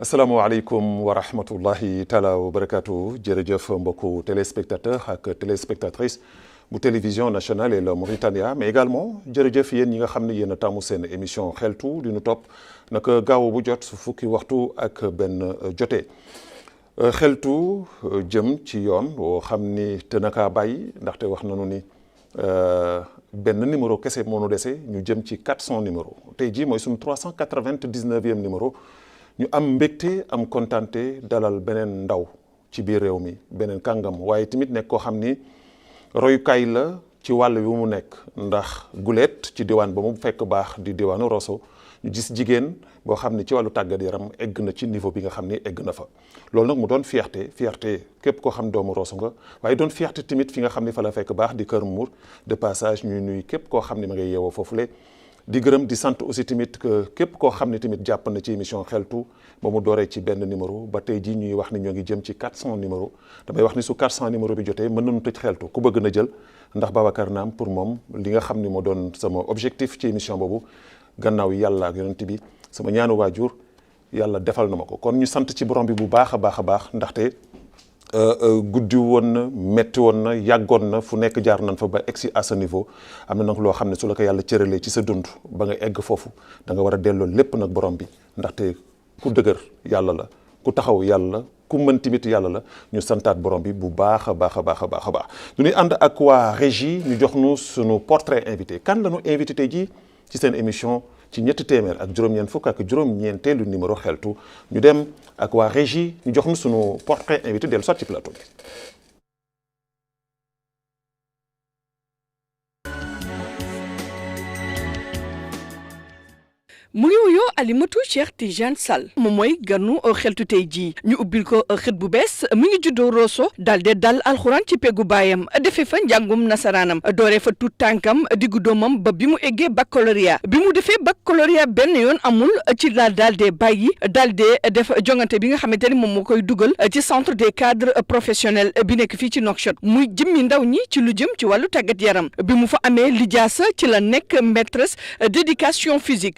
asalaamaaleykum wa rahmatullahi taala wa barakaatu jërëjëf mbokku téléspectateur ak téléspectatrice bu télévision nationale et la Mauritania mais également jërëjëf yéen ñi nga xam ne yéen a taamu seen émission xeltu di nu topp naka gaaw bu jot fukki waxtu ak benn jotee xeltu jëm ci yoon boo xam ni te naka bàyyi ndaxte wax nañu ni benn numéro kese moo nu dese ñu jëm ci 400 numéro tey jii mooy suñu 399e numéro. ñu am mbégte am kontante dalal beneen ndaw ci biir réew mi beneen kàngam waaye tamit nekk koo xam ni royukaay la ci wàll wi mu nekk ndax guleet ci diwaan ba mu fekk baax di diwaanu Rosso ñu gis jigéen boo xam ni ci wàllu tàggat yaram egg na ci niveau bi nga xam ni egg na fa. loolu nag mu doon fierté képp koo xam doomu Rosso nga waaye doon fierté tamit fi nga xam ni fa la fekk baax di Kër Mbour de passage ñuy nuyu képp koo xam ni ma ngay yeewoo foofule. di gërëm di sant aussi tamit que képp koo xam ne tamit jàpp na ci émission xeltu ba mu dooree ci benn numéro ba tey jii ñuy wax ni ñoo ngi jëm ci 400 numéro damay wax ni su 400 numéro bi jotee mën nañu tëj xeltu ku bëgg na jël ndax Babacar Naam pour moom li nga xam ni moo doon sama objectif ci émission boobu gannaaw yàlla ak yonent bi sama ñaanu waajur yàlla defal na ma ko kon ñu sant ci borom bi bu baax a baax ndaxte guddi woon na metti woon na yàggoon na fu nekk jaar nañ fa ba egsi à ce niveau am na nag loo xam ne su la ko yàlla cëralee ci sa dund ba nga egg foofu da nga war a delloo lépp nag borom bi ndaxte ku dëgër yàlla la ku taxaw yàlla la ku mën tamit yàlla la ñu santaat borom bi bu baax a baax du ñuy ànd ak waa régie ñu jox nu sunu portrait invité kan la ñu invité tey jii ci seen émission ci ñetti téeméer ak juróom-ñeent fukk ak juróom-ñeenteelu numéro xeltu ñu dem ak waa régie ñu jox ñu sunu portrait invité dellu soit ci plateau bi. mu ngi wuyoo Alimatu Cheikh Tidiane Sall moom mooy ganu xeltu tey jii ñu ubbil ko xët bu bees mi ngi juddoo Rosso dal alxuraan ci peggu baayam defee fa njàngum nasaraanam dooree fa tuut tànkam diggu doomam ba bi mu eggee baccalauréat bi mu defee baccalauréat benn yoon amul ci daal dee bàyyi daal dee def jongante bi nga xamante ni moom moo koy dugal ci centre des cadres professionnels bi nekk fii ci Nouakchott muy jëmmi ndaw ñi ci lu jëm ci wàllu tàggat yaram bi mu fa amee lijaasa ci la nekk maîtresse d'éducation physique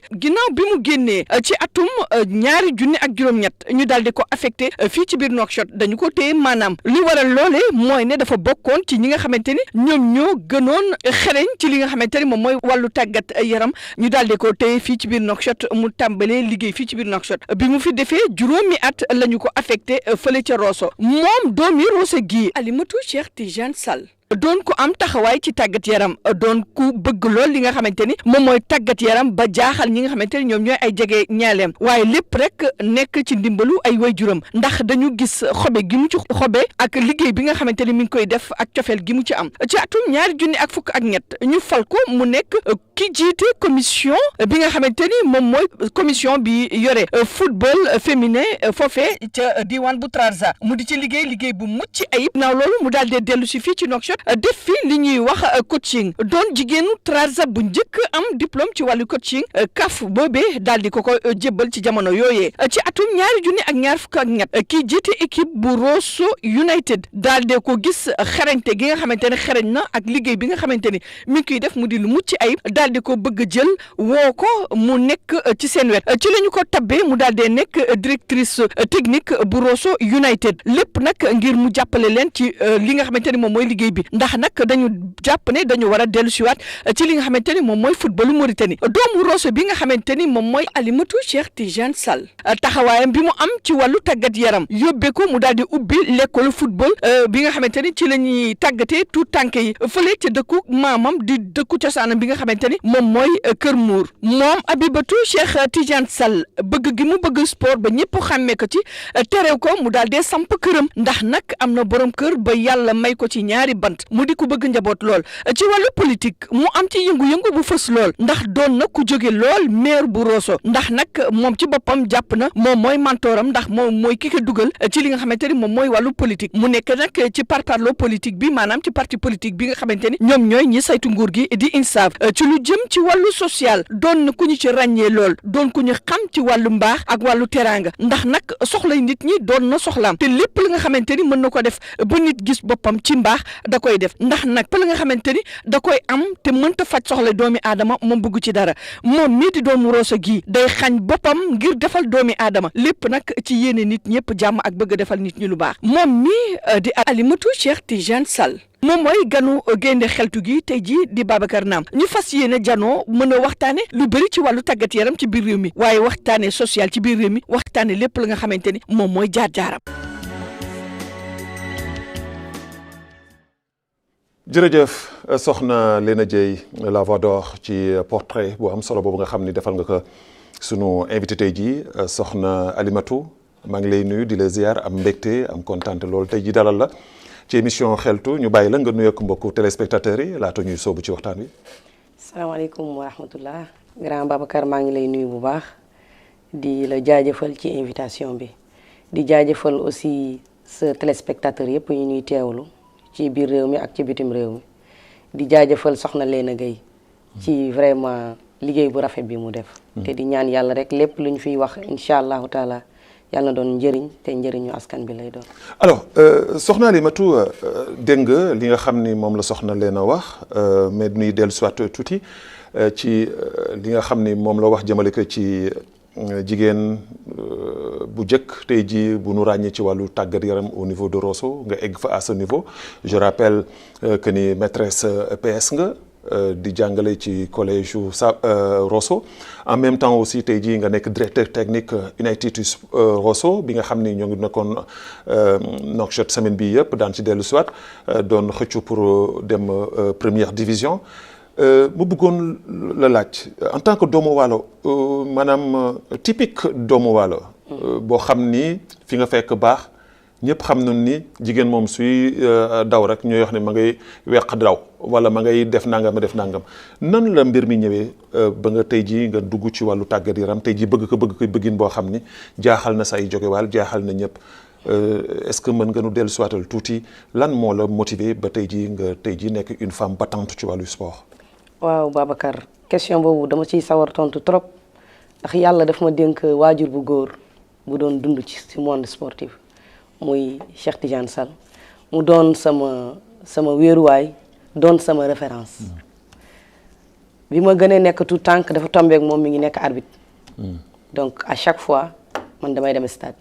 bi mu génnee ci atum 2007 ñu daal di ko affecté fii ci biir Nouakchott dañu ko téye maanaam li waral loole mooy ne dafa bokkoon ci ñi nga xamante ni ñoom ñoo gënoon xereñ ci li nga xamante ni moom mooy wàllu tàggat yaram ñu daal di ko téye fii ci biir Nouakchott mu tàmbalee liggéey fii ci biir Nouakchott bi mu fi defee juróomi at la ñu ko affecté fële ca Rosso moom doomi Rosso gii Alimatu Cheikh Tidiane Sall doon ko am taxawaay ci tàggat yaram doon ku bëgg lool li nga xamante ni moom mooy tàggat yaram ba jaaxal ñi nga xamante ni ñoom ñooy ay jege ñaaleem waaye lépp rek nekk ci ndimbalu ay waajuram ndax dañu gis xobe gi mu ci xobe ak liggéey bi nga xamante ni mi ngi koy def ak cofeel gi mu ci am ci atum 2013 ñu fal ko mu nekk ki jiite commission bi nga xamante ni moom mooy commission bi yore football féminin foofee ca diwaan bu Trarza mu di ci liggéey bu mucc ayib naaw loolu mu daal dee dellu si fii ci Nouakchott def fi li ñuy wax coaching doon jigéenu Trarza bu njëkk am diplôme ci wàllu coaching CAF boobee daal di ko jébbal ci jamono yooyee ci atum 2022 kii jiite équipe bu Rosso United daal de ko gis xarañte gi nga xamante ne xarañ na ak liggéey bi nga xamante ni mi ngi koy def mu di lu mucc ayib daal di ko bëgg jël woo ko mu nekk ci seen wet ci la ñu ko tabbee mu daal de nekk directrice technique bu Rosso United lépp nag ngir mu jàppale leen ci li nga xamante ni moom mooy liggéey bi ndax nag dañu jàpp ne dañu war a dellu siwaat ci li nga xamante ni moom mooy footballu Mauritanie doomu Rosso bi nga xamante ni moom mooy Alimatu Cheikh Tidiane Sall taxawaayam bi mu am ci wàllu tàggat yaram yóbbee ko mu daal di ubbi l'école football bi nga xamante ni ci la ñuy tàggatee tout tànk yi fële ci dëkku maamam di dëkku cosaanam bi nga xamante ni moom mooy Kër Mbour moom Abibatu Cheikh Tidiane Sall bëgg gi mu bëgg sport ba ñëpp xàmmee ko ci terew ko mu daal dee samp këram ndax nag am na borom kër ba yàlla may ko ci ñaari bant mu di ku bëgg njaboot lool ci wàllu politique mu am ci yëngu-yëngu bu fës lool ndax doon na ku jóge lool maire bu Rosso ndax nag moom ci boppam jàpp na moom mooy mentoram ndax moom mooy ki ko dugal ci li nga xamante ni moom mooy wàllu politique mu nekk nag ci parparloo politique bi maanaam ci parti politique bi nga xamante ni ñoom ñooy ñi saytu nguur gi di INSAF ci lu jëm ci wàllu social doon na ku ñu ci ràññee lool doon ku ñu xam ci wàllu mbaax ak wàllu teraanga ndax nag soxlay nit ñi doon na soxlaam te lépp li nga xamante ni mën na ko def ba nit gis boppam ci mbaax da koy def ndax nag la nga xamante ni da koy am te mënta faj soxla doomi aadama moom bëgg ci dara moom mii di doomu Rosso gii day xañ boppam ngir defal doomi aadama lépp nag ci yéene nit ñëpp jàmm ak bëgg defal nit ñi lu baax moom mii di Alimatou Cheikh Tidiane Sall moom mooy ganu gaynde xeltu gi tey jii di Babacar Naam ñu fas yéene janoo mën a waxtaane lu bëri ci wàllu tàggat yaram ci biir réew mi waaye waxtaane social ci biir réew mi waxtaane lépp la nga xamante ni moom mooy jaar-jaaram. jërëjëf soxna Léna Dieye la voix d'or ci portrait bu am solo boobu nga xam ni defal nga ko sunu invité tey jii soxna Alimatou maa ngi lay nuyu di la ziar am mbégte am kontaan loolu tey jii dalal la ci émission xeltu ñu bàyyi la nga nuyoog mbokku téléspectateurs yi laata ñuy soobu ci waxtaan wi. salaamaaleykum wa rahmatullah grand Babacar maa ngi lay nuyu bu baax di la jaajëfal ci invitation bi di jaajëfal aussi sa téléspectateur yëpp ñu ñuy teewlu ci biir réew mi ak ci bitim réew mi di jaajëfal soxna Léna Gueye ci vraiment liggéey bu rafet bi mu def. te di ñaan yàlla rek lépp lu ñu fiy wax incha allahu taala. yàlla na doon njëriñ te njëriñu askan bi lay doon. alors soxna Alimatou dégg nga li nga xam ni moom la soxna Léna wax mais nuy dellu soit tuuti ci li nga xam ni moom la wax jëmale ko ci jigéen bu njëkk tey jii bu nu ràññee ci wàllu tàggat yaram au niveau de Rosso nga egg fa à ce niveau je rappelle que ni maîtresse EPS nga. di jàngale ci collège yu Rosso en même temps aussi tey jii nga nekk directeur technique United Rosso bi nga xam ni ñoo ngi nekkoon Nouakchott semaine bi yëpp daan ci dellu siwaat doon xëccu pour dem première division mu bëggoon la laaj en tant que doomu waalo maanaam typique doomu waalo boo xam ni fi nga fekk baax ñëpp xam nañu ni jigéen moom suy daw rek ñooy wax ne ma ngay weq daw wala ma ngay def nangam nan la mbir mi ñëwee ba nga tey jii nga dugg ci wàllu tàggat yaram tey jii bëgg ko bëggin boo xam ni jaaxal na say jógewaal jaaxal na ñëpp est-ce que mën nga nu dellu siwaatal tuuti lan moo la motiver ba tey jii nekk une femme battante ci wàllu sport. waaw Babacar question boobu dama ciy sawar tontu trop ndax yàlla daf ma dénk waajur bu góor bu doon dund ci monde sportif. muy Cheikh Tidiane Sall mu doon sama wéeruwaay doon sama référence bi ma gënee nekk tout tànk dafa tombeek moom mi ngi nekk arbitre donc à chaque fois man damay dem stade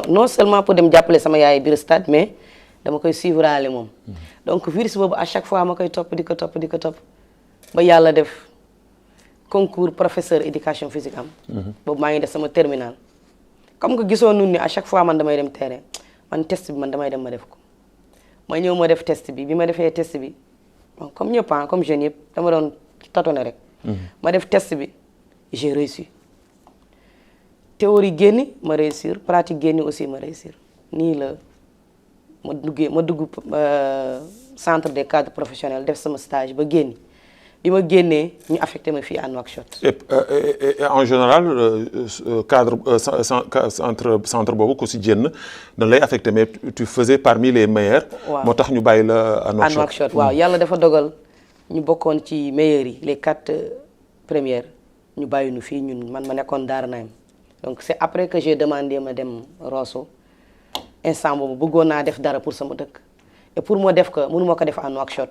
non seulement pour dem jàppale sama yaay biir stade mais dama koy suivre ale moom donc virus boobu à chaque fois ma koy topp di ko topp ba yàlla def concours professeur éducation physique am boobu maa ngi def sama terminal comme que gisoo nun ni à chaque fois man damay dem terrain man test bi man damay dem ma def ko ma ñëw ma def test bi ma defee test bi comme ñëpp comme jeunes yëpp dama doon tâtonner rek ma def test bi j'ai réussi théorie génni ma réussir pratique génni aussi ma réussir nii la ma dugg centre des cadres professionnels def sama stage ba génni bi ma génnee ñu affecté ma fii à Nouakchott. et en général cadre centre boobu ku si génn dañ lay affecté mais tu faisais parmi les meilleurs. waaw moo tax ñu bàyyi la à Nouakchott waaw yàlla dafa dogal ñu bokkoon ci meilleurs yi les 4 premières ñu bàyyi ñu fii ñun man ma nekkoon Daara Naim donc c'est après que j'ai demandé ma dem Rosso instant boobu bëggoon naa def dara pour sama dëkk et pour ma def ko mënu ma ko def à Nouakchott.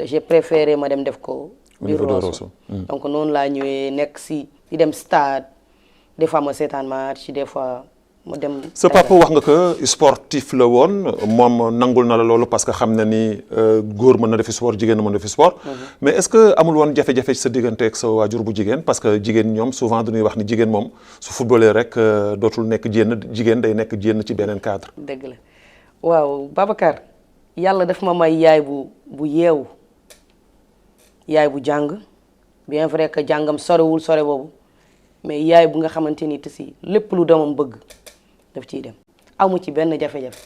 j'ai préféré ma dem def ko biir Rosso donc noonu laa ñëwee nekk si di dem stade des fois ma seetaan match des fois ma dem. sa papa wax nga que sportif la woon moom nangul na la loolu parce que xam na ni góor mën na defi sport jigéen mën na defi sport. mais est-ce que amul woon jafe-jafe ci sa diggante ak sa waajur bu jigéen parce que jigéen ñoom souvent dañuy wax ni jigéen moom su footballee rek dootul nekk jigéen day nekk jénn ci beneen cadre. dëgg la waaw Babacar yàlla daf ma may yaay bu yeewu. yaay bu jàng bien vrai que jàngam sorewul sore boobu mais yaay bu nga xamante ni te si lépp lu doomam bëgg daf ciy dem amu ci benn jafe-jafe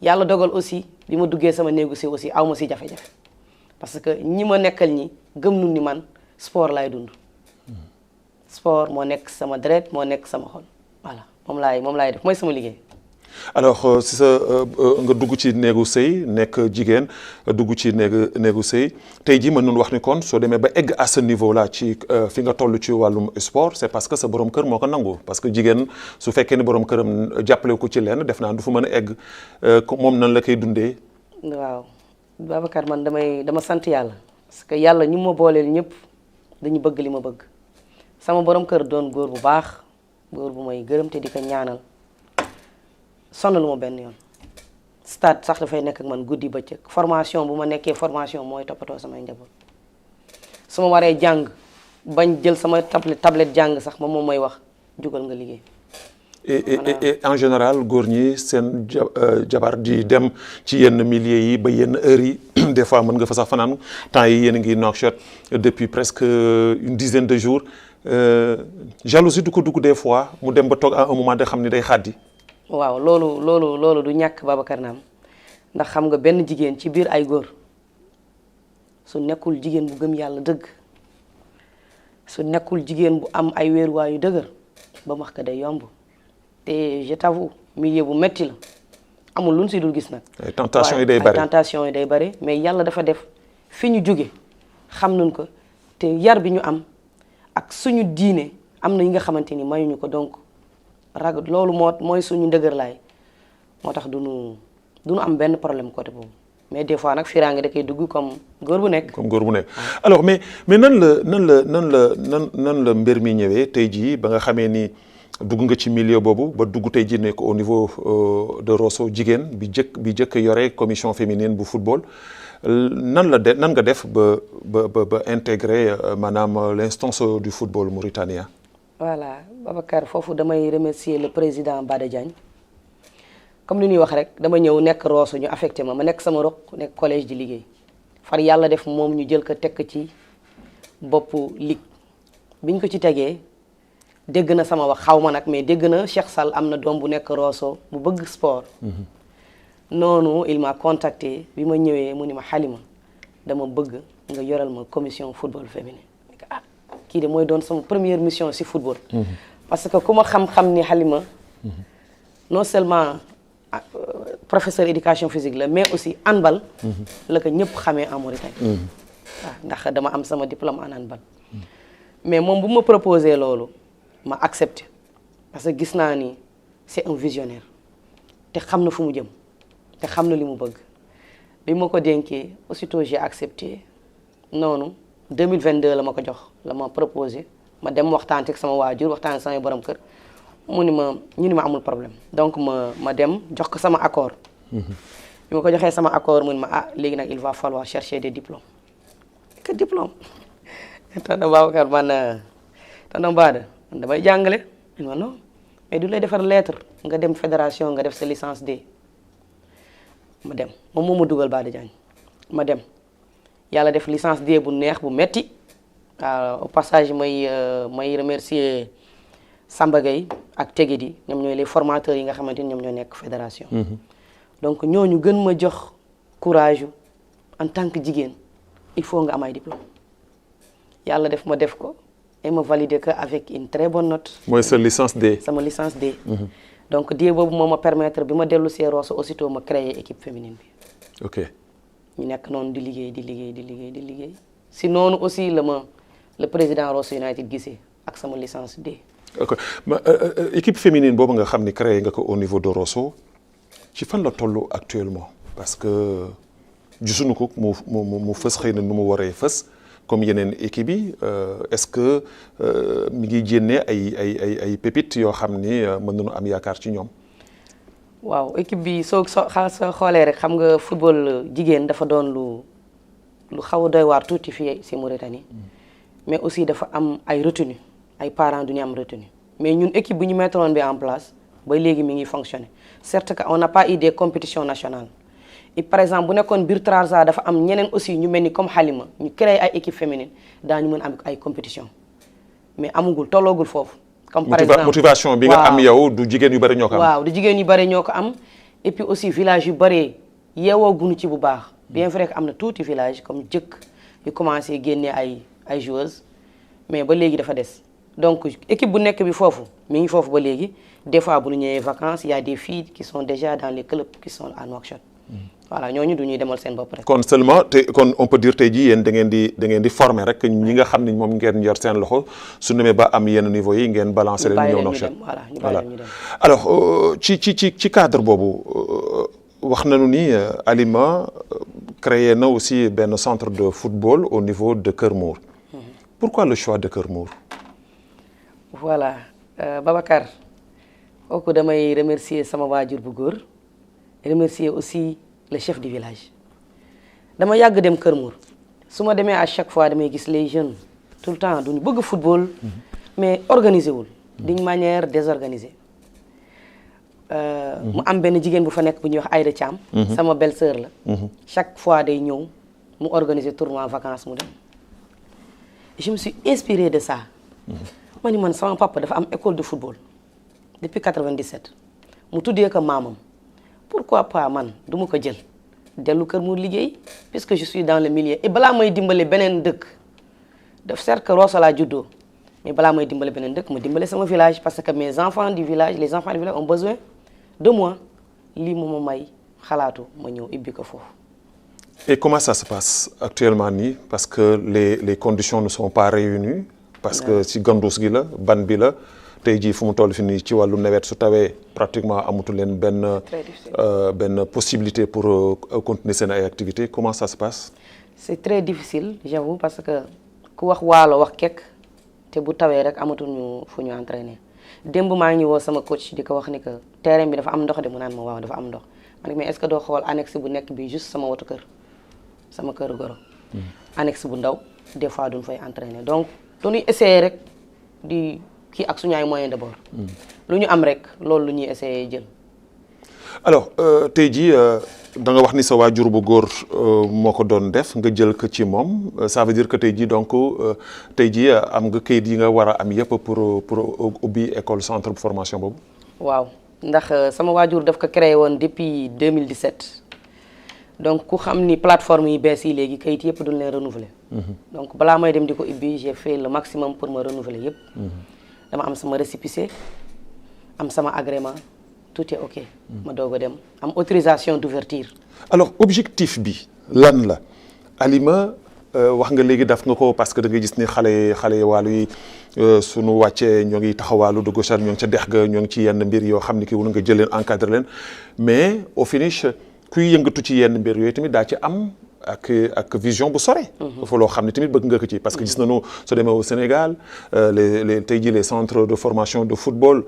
yàlla dogal aussi bi ma duggee sama néegu si aussi aw ma si jafe-jafe parce que ñi ma nekkal ñi gëm nu ni man sport laay dund sport moo nekk sama deret moo nekk sama xol voilà moom laay def mooy sama liggéey. alors si sa nga dugg ci néegu sëy nekk jigéen dugg ci néegu sëy tey jii mën nañu wax ni kon soo demee ba egg à ce niveau là ci fi nga toll ci wàllum sport c'est parce que sa borom kër moo ko nangu parce que jigéen su fekkee ni borom këram jàppale ko ci lenn def naa du fu mën a egg moom nan la koy dundee. waaw Babacar man dama sant yàlla parce que yàlla ñu ma booleel ñëpp dañu bëgg li ma bëgg sama borom kër doon góor bu baax góor bu may gërëm te di ko ñaanal sonalu ma benn yoon stade sax dafay nekk ak man guddi bëccëg formation bu ma nekkee formation mooy toppatoo samay njaboot su ma waree jàng bañ jël sama tablette jàng sax moom mooy wax jugal nga liggéey. et en général góor ñi seen jabar di dem ci yenn milieux yi ba yenn heures yi des fois mën nga fa sax fanaan temps yi yéen a ngi Nouakchott depuis presque une dizaine de jours jalousie du ko dugg des fois mu dem ba toog à un moment de xam ni day xaddi. waaw loolu du ñàkk Babacar Naam ndax xam nga benn jigéen ci biir ay góor su nekkul jigéen bu gëm yàlla dëgg su nekkul jigéen bu am ay wéeruwaay yu dëgër ba wax ko day yomb te je t'avoue milieu bu metti la amul lu ñu si dul gis nag. ay tentation yi day bari tentation yi day bari mais yàlla dafa def fi ñu jóge xam nañ ko te yar bi ñu am ak suñu diine am na yi nga xamante ni mayuñu ko donc rag loolu mooy suñu ndëgër laay moo tax duñu am benn problème côté boobu mais des fois nag fiiraange da koy dugg comme góor bu nekk. alors mais nan la mbir mi ñëwee tey jii ba nga xamee ni dugg nga ci milieu boobu ba dugg tey jii nekk au niveau de Rosso jigéen bi jëkk yore commission féminine bu football nan nga def ba intégrer maanaam l'instance du football mauritanien. voilà Babacar foofu damay remercier le président Bada Diagne comme li ñuy wax rek dama ñëw nekk Rosso ñu affecté ma nekk sama roq nekk collège di liggéey far yàlla def moom ñu jël ko teg ci boppu ligue biñ ko ci tegee dégg na sama wax xaw ma nag mais dégg na Cheikh Sall am na doom bu nekk Rosso bu bëgg sport. noonu il m'a contacté bi ma ñëwee mu ni ma Halima dama bëgg nga yoral ma commission football féminin kii de mooy doon sama première mission ci football. parce que ku ma xam-xam ni Halima non seulement professeur éducation physique la mais aussi handball la ko ñëpp xamee en Mauritanie. waaw ndax dama am sama diplôme en handball. mais moom bu ma proposé loolu ma accepté parce que gis naa ni c'est un visionnaire te xam na fu mu jëm te xam na li mu bëgg bi ma ko dénkee aussitôt j'ai accepté noonu 2022 la ma ko jox la ma proposé ma dem waxtaan ak sama waajur waxtaan ak samay borom kër ñu ni ma amul problème donc ma dem jox ko sama accord. bi ma ko joxee sama accord mu ni ma léegi nag il va falloir chercher des diplômes. que diplôme tonton Babacar tonton Bada man damay jàngale ma non mais du lay defar lettre nga dem fédération nga def sa licence D ma dem moom moo ma dugal Bada Diagne ma dem yàlla def licence D bu neex bu metti au passage may remercier Samba Gueye ak Tegedi ñoom ñooy les formateurs yi nga xamante ni ñoom ñoo nekk fédération. donc ñooñu gën ma jox courage en tant que jigéen il faut nga am ay diplôme yàlla def ma def ko et ma validé que avec une très bonne note. mooy sa licence D. sama licence D. donc D boobu moo ma permettre bi ma dellu see Rosso aussitôt ma créer équipe féminine bi. ok ñu nekk noonu di liggéey si noonu aussi le président Rosso United gisee ak sama licence D. ok équipe féminine boobu nga xam ni créé nga ko au niveau de Rosso ci fan la toll actuellement parce que gisuñu ko mu fës xëy na nu mu waree fës comme yeneen équipe yi est-ce que mi ngi génne ay pépites yoo xam ni mën nañu am yaakaar ci ñoom. waaw équipe bi soo xoolee rek xam nga football jigéen dafa doon lu xaw a doy waar tuuti fii ci Mauritanie mais aussi dafa am ay retenue ay parents du ñu am retenue mais ñun équipe bi ñu mettroon bi en place ba léegi mi ngi fonctionner certes que on n'a pas eu des compétitions nationales et par exemple bu nekkoon biir Trarza dafa am ñeneen aussi ñu mel ni comme Halima ñu créer ay équipe féminine daañu mën am ay compétition mais amugul tolloogul foofu. comme par exemple motivation bi nga am yow du jigéen yu bari ñoo ko am. waaw du jigéen yu bari ñoo ko am et puis aussi village yu bari yeewoo gunu ci bu baax bien vrai que am na tuuti village comme jëkk yu commencé génne ay joueuses mais ba léegi dafa des donc équipe bu nekk bi foofu mi ngi foofu ba léegi des fois bu ñu ñëwee vacances il y a des filles qui sont déjà dans les clubs qui sont à Nouakchott. voilà ñooñu du ñuy demal seen bopp rek. kon seulement kon on peut dire tey jii yéen da ngeen di former rek ñi nga xam ne moom ngeen yor seen loxo su demee ba am yenn niveau yi ngeen balancer leen ñëw Nouakchott voilà ñu bàyyi leen ñu dem. alors ci cadre boobu wax nañu ni Alima créé na aussi benn centre de football au niveau de Kër Mour. Pourquoi le choix de Kër Mour? Voilà Babacar kooku damay remercier sama waajur bu góor remercier aussi le chef du village dama yàgg dem Kër Mour su ma demee à chaque fois damay gis les jeunes tout le temps duñu bëgg football mais organisé wul d'une manière désorganisée mu am benn jigéen bu fa nekk bu ñuy wax Aïda Thiam sama belle-sœur la chaque fois day ñëw mu organiser tournoi vacances mu dem je me suis inspirée de ça ma ni man sama papa dafa am école de football depuis 97 mu tuddee ko maamam pourquoi pas man du ma ko jël dellu Kër Mour liggéey puisque je suis dans le milieu et balaa may dimbale beneen dëkk daf certes que Rosso laa juddoo mais balaa may dimbale beneen dëkk ma dimbale sama village parce que mes enfants du village les enfants du village ont besoin de moi lii moo ma may xalaatu ma ñëw ibbi ko foofu. Et comment ça se passe actuellement nii parce que les conditions ne sont pas réunies parce que si gandus gi la ban bi la tey jii fu mu toll fi nii ci wàllu nawet su tawee pratiquement amatu leen benn possibilité pour continuer seen ay activités comment ça se passe? C'est très difficile j'avoue parce que ku wax waalo wax kekk te bu tawee rek amatuñu fu ñu entraîner démb maa ngi woo sama coach di ko wax ni que terrain bi dafa am ndox de mu naan ma waaw dafa am ndox ma ne mais est-ce que doo xool annexe bu nekk bi juste sama watu kër sama kër goro annexe bu ndaw des fois duñ fay entraîner donc dañuy essayer rek di kii ak suñu ay moyen de bord lu ñu am rek loolu lu ñuy essayer jël. Alors tey jii da nga wax ni sa waajur bu góor moo ko doon def nga jël ko ci moom ça veut dire que tey jii donc tey jii am nga kayit yi nga war a am yëpp pour ubbi école centre de formation boobu. waaw ndax sama waajur daf ko créé woon depuis 2017 donc ku xam ni plateforme yi bees yi léegi kayit yëpp duñ leen renouveler. donc balaa may dem di ko ubbi j'ai fait le maximum pour me renouveler yëpp. dama am sama récépissé am sama agrément. tout est ok ma doog a dem am autorisation d'ouverture. Alors objectif bi lan la Alima wax nga léegi daf nga ko parce que da nga gis ni xale wàllu yi sunu wàccee ñoo ngi taxawaalu de gauche ñoo ngi ca dex ga ñoo ngi ci yenn mbir yoo xam ni ki wun nga jël leen encadré leen mais au finish kuy yëngatu ci yenn mbir yooyu tamit daa ci am ak vision bu sore. dafa loo xam ne tamit bëgg nga ko ci parce que gis nañu soo demee au Sénégal les tey jii les centres de formation de football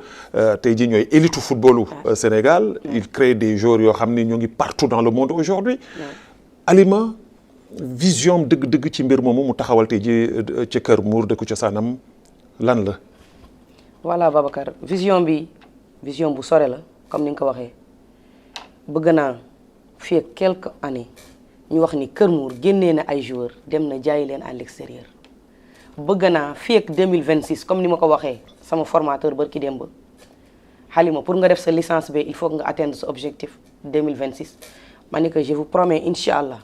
tey jii ñooy élite footballu Sénégal ils créent des joueurs yoo xam ni ñoo ngi partout dans le monde aujourd'hui Alima vision dëgg-dëgg ci mbir moomu mu taxawal tey jii ci Kër Mour dëkku cosaanam lan la. voilà Babacar vision bi vision bu sore la comme ni nga ko waxee bëgg naa fii ak quelques années. ñu wax ni Kër Mour génnee na ay joueurs dem na jaay leen à l'extérieur bëgg naa fii ak 2026 comme ni ma ko waxee sama formateur barki démb Halima pour nga def sa licence B il faut que nga atteindre sa objectif 2026 ma ni que je vous promets incha allah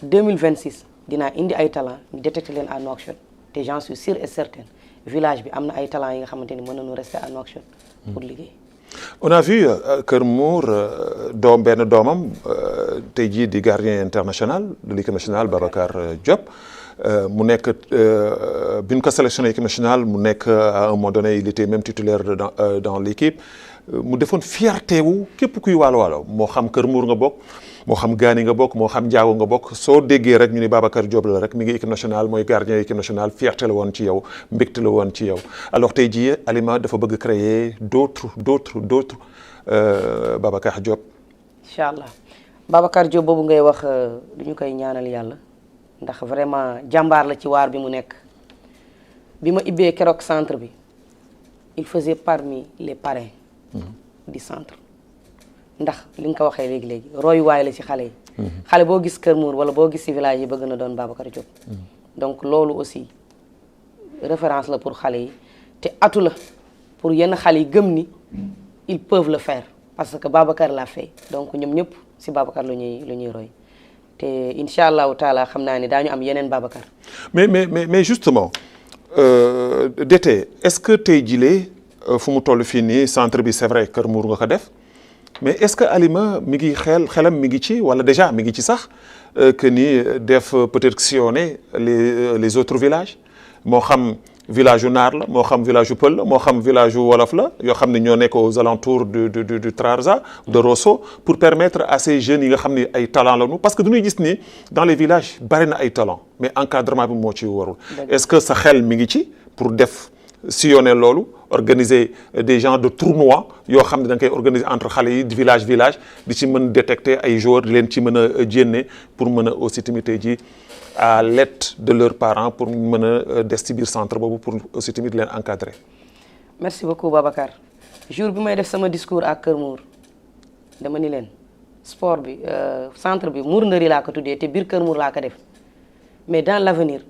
2026 dinaa indi ay talent ñu détecter leen à Nouakchott te j'en suis sûr et certain village bi am na ay talent yi nga xamante ni mën nañu rester à Nouakchott pour liggéey. On a vu Kër Mour benn doomam tey jii di gardien international de l'équipe nationale Babacar Diop mu nekk bi ñu ko sélectionné équipe nationale mu nekk à un moment donné il était même titulaire dans l'équipe mu defoon fierté wu képp kuy waalo moo xam Kër Mour nga bokk moo xam Gaani nga bokk moo xam Njaago nga bokk soo déggee rek ñu ni Babacar Diop la rek mi ngi équipe nationale mooy gardien équipe nationale fierté la woon ci yow mbégte la woon ci yow alors tey jii Alima dafa bëgg créer d'autres Babacar Diop. incha allah Babacar Diop boobu ngay wax du ñu koy ñaanal yàlla ndax vraiment jàmbaar la ci waar bi mu nekk bi ma ibbee keroog centre bi il faisait parmi les parrains du centre. ndax li nga ko waxee léegi royuwaay la ci xale yi. xale boo gis Kër Mour wala boo gis ci village yi bëgg na doon Babacar Diop. donc loolu aussi référence la pour xale yi te atu la pour yenn xale yi gëm ni ils peuvent le faire parce que Babacar l'a fait donc ñoom ñëpp ci Babacar lu ñuy roy te incha allahu taala xam naa ni daañu am yeneen Babacar. mais justement d'été est-ce que tey jilee fu mu toll fii nii centre bi c'est vrai Kër Mour nga ko def. mais est-ce que Alima mi ngi xelam mi ngi ci wala déjà mi ngi ci sax que ni def peut-être sillonner les autres villages moo xam village yu naar la moo xam village yu pël la moo xam village yu wolof la yoo xam ne ñoo nekk aux alentours du Trarza de Rosso pour permettre à ces jeunes yi nga xam ne ay talent la ñu parce que dañuy gis ni dans les villages bari na ay talent mais encadrement bi moo ci warul est-ce que sa xel mi ngi ci pour def sillonner loolu organiser des genres de tournois yoo xam ne da nga koy organiser entre xale yi village di ci mën détecter ay joueurs di leen ci mën a jénne pour mën a aussi tamit ji à l'aide de leurs parents pour mën a des ci biir centre boobu pour aussi tamit leen encadrer. merci beaucoup Babacar jour bi may def sama discours à Kër Mour dama ni leen sport bi centre bi Mour Ndëri laa ko tuddee te biir Kër Mour laa ko def mais dans l'avenir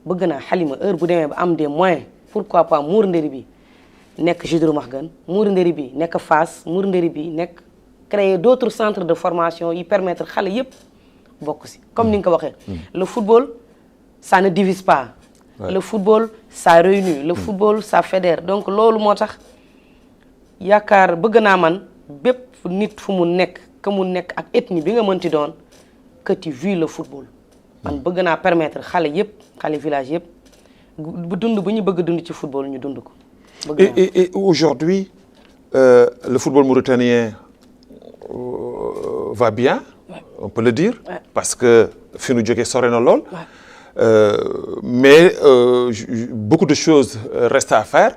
bëgg naa Halima heure bu demee ba am des moyens pourquoi pas Mour Ndëri bi nekk Jidru Maxgan Mour Ndëri bi nekk Fass Mour Ndëri bi nekk créer d'autres centres de formation yi permettre xale yépp bokk si comme ni nga ko waxee le football ça ne divise pas le football ça réunit le football ça fédère donc loolu moo tax yaakaar bëgg naa man bépp nit fu mu nekk que mu nekk ak ethnie bi nga mënti doon que tu vis le football man bëgg naa permettre xale yépp xale village yépp bu dund bu ñu bëgg dund ci football ñu dund ko et aujourd'hui le football mauritanien va bien on peut le dire parce que fi nu jógee sore na lool mais beaucoup de choses restent à faire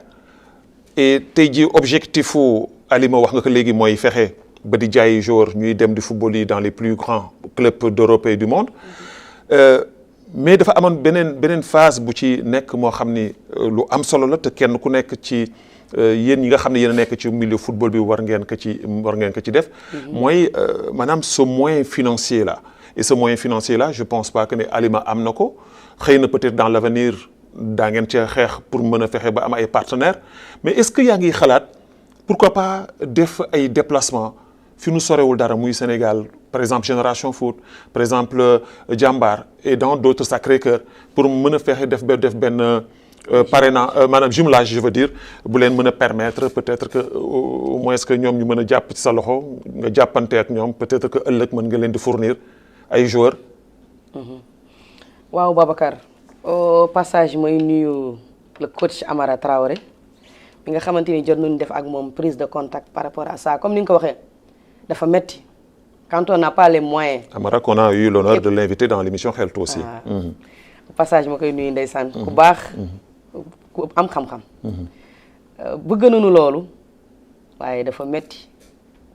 et tey jii objectif u Halima wax nga ko léegi mooy fexe ba di jaay joueurs ñuy dem di football yi dans les plus grands clubs d'Europe et du monde mais dafa amoon beneen phase bu ci nekk moo xam ni lu am solo la te kenn ku nekk ci yéen ñi nga xam ne yéen a nekk ci milieu football bi war ngeen ko ci def mooy maanaam ce moyen financier là et ce moyen financier là je pense pas que ne Halima am na ko xëy na peut-être dans l'avenir daa ngeen cee xeex pour mën a fexe ba am ay partenaires mais est-ce que yaa ngi xalaat pourquoi pas def ay déplacements fi nu sorewul dara muy Sénégal par exemple Génération Foot par exemple Jambar et dans d'autres Sacré-Cœur pour mën a fexe def benn parrainage maanaam jumelage je veux dire bu leen mën a permettre peut-être que au moins que ñoom ñu mën a jàpp ci sa loxo nga jàppante ak ñoom peut-être que ëllëg mën nga leen di fournir ay joueurs. waaw Babacar au passage mooy nuyu le coach Amara Traoré mi nga xamante ni jot nañu def ak moom prise de contact par rapport à ça comme ni nga ko waxee dafa metti quand on n'a pas les moyens. Amara qu'on a eu l'honneur de l'inviter dans l'émission Xeltu aussi. au passage ma koy nuyu ndeysaan ku baax. ku am xam-xam bëgg nañu loolu waaye dafa metti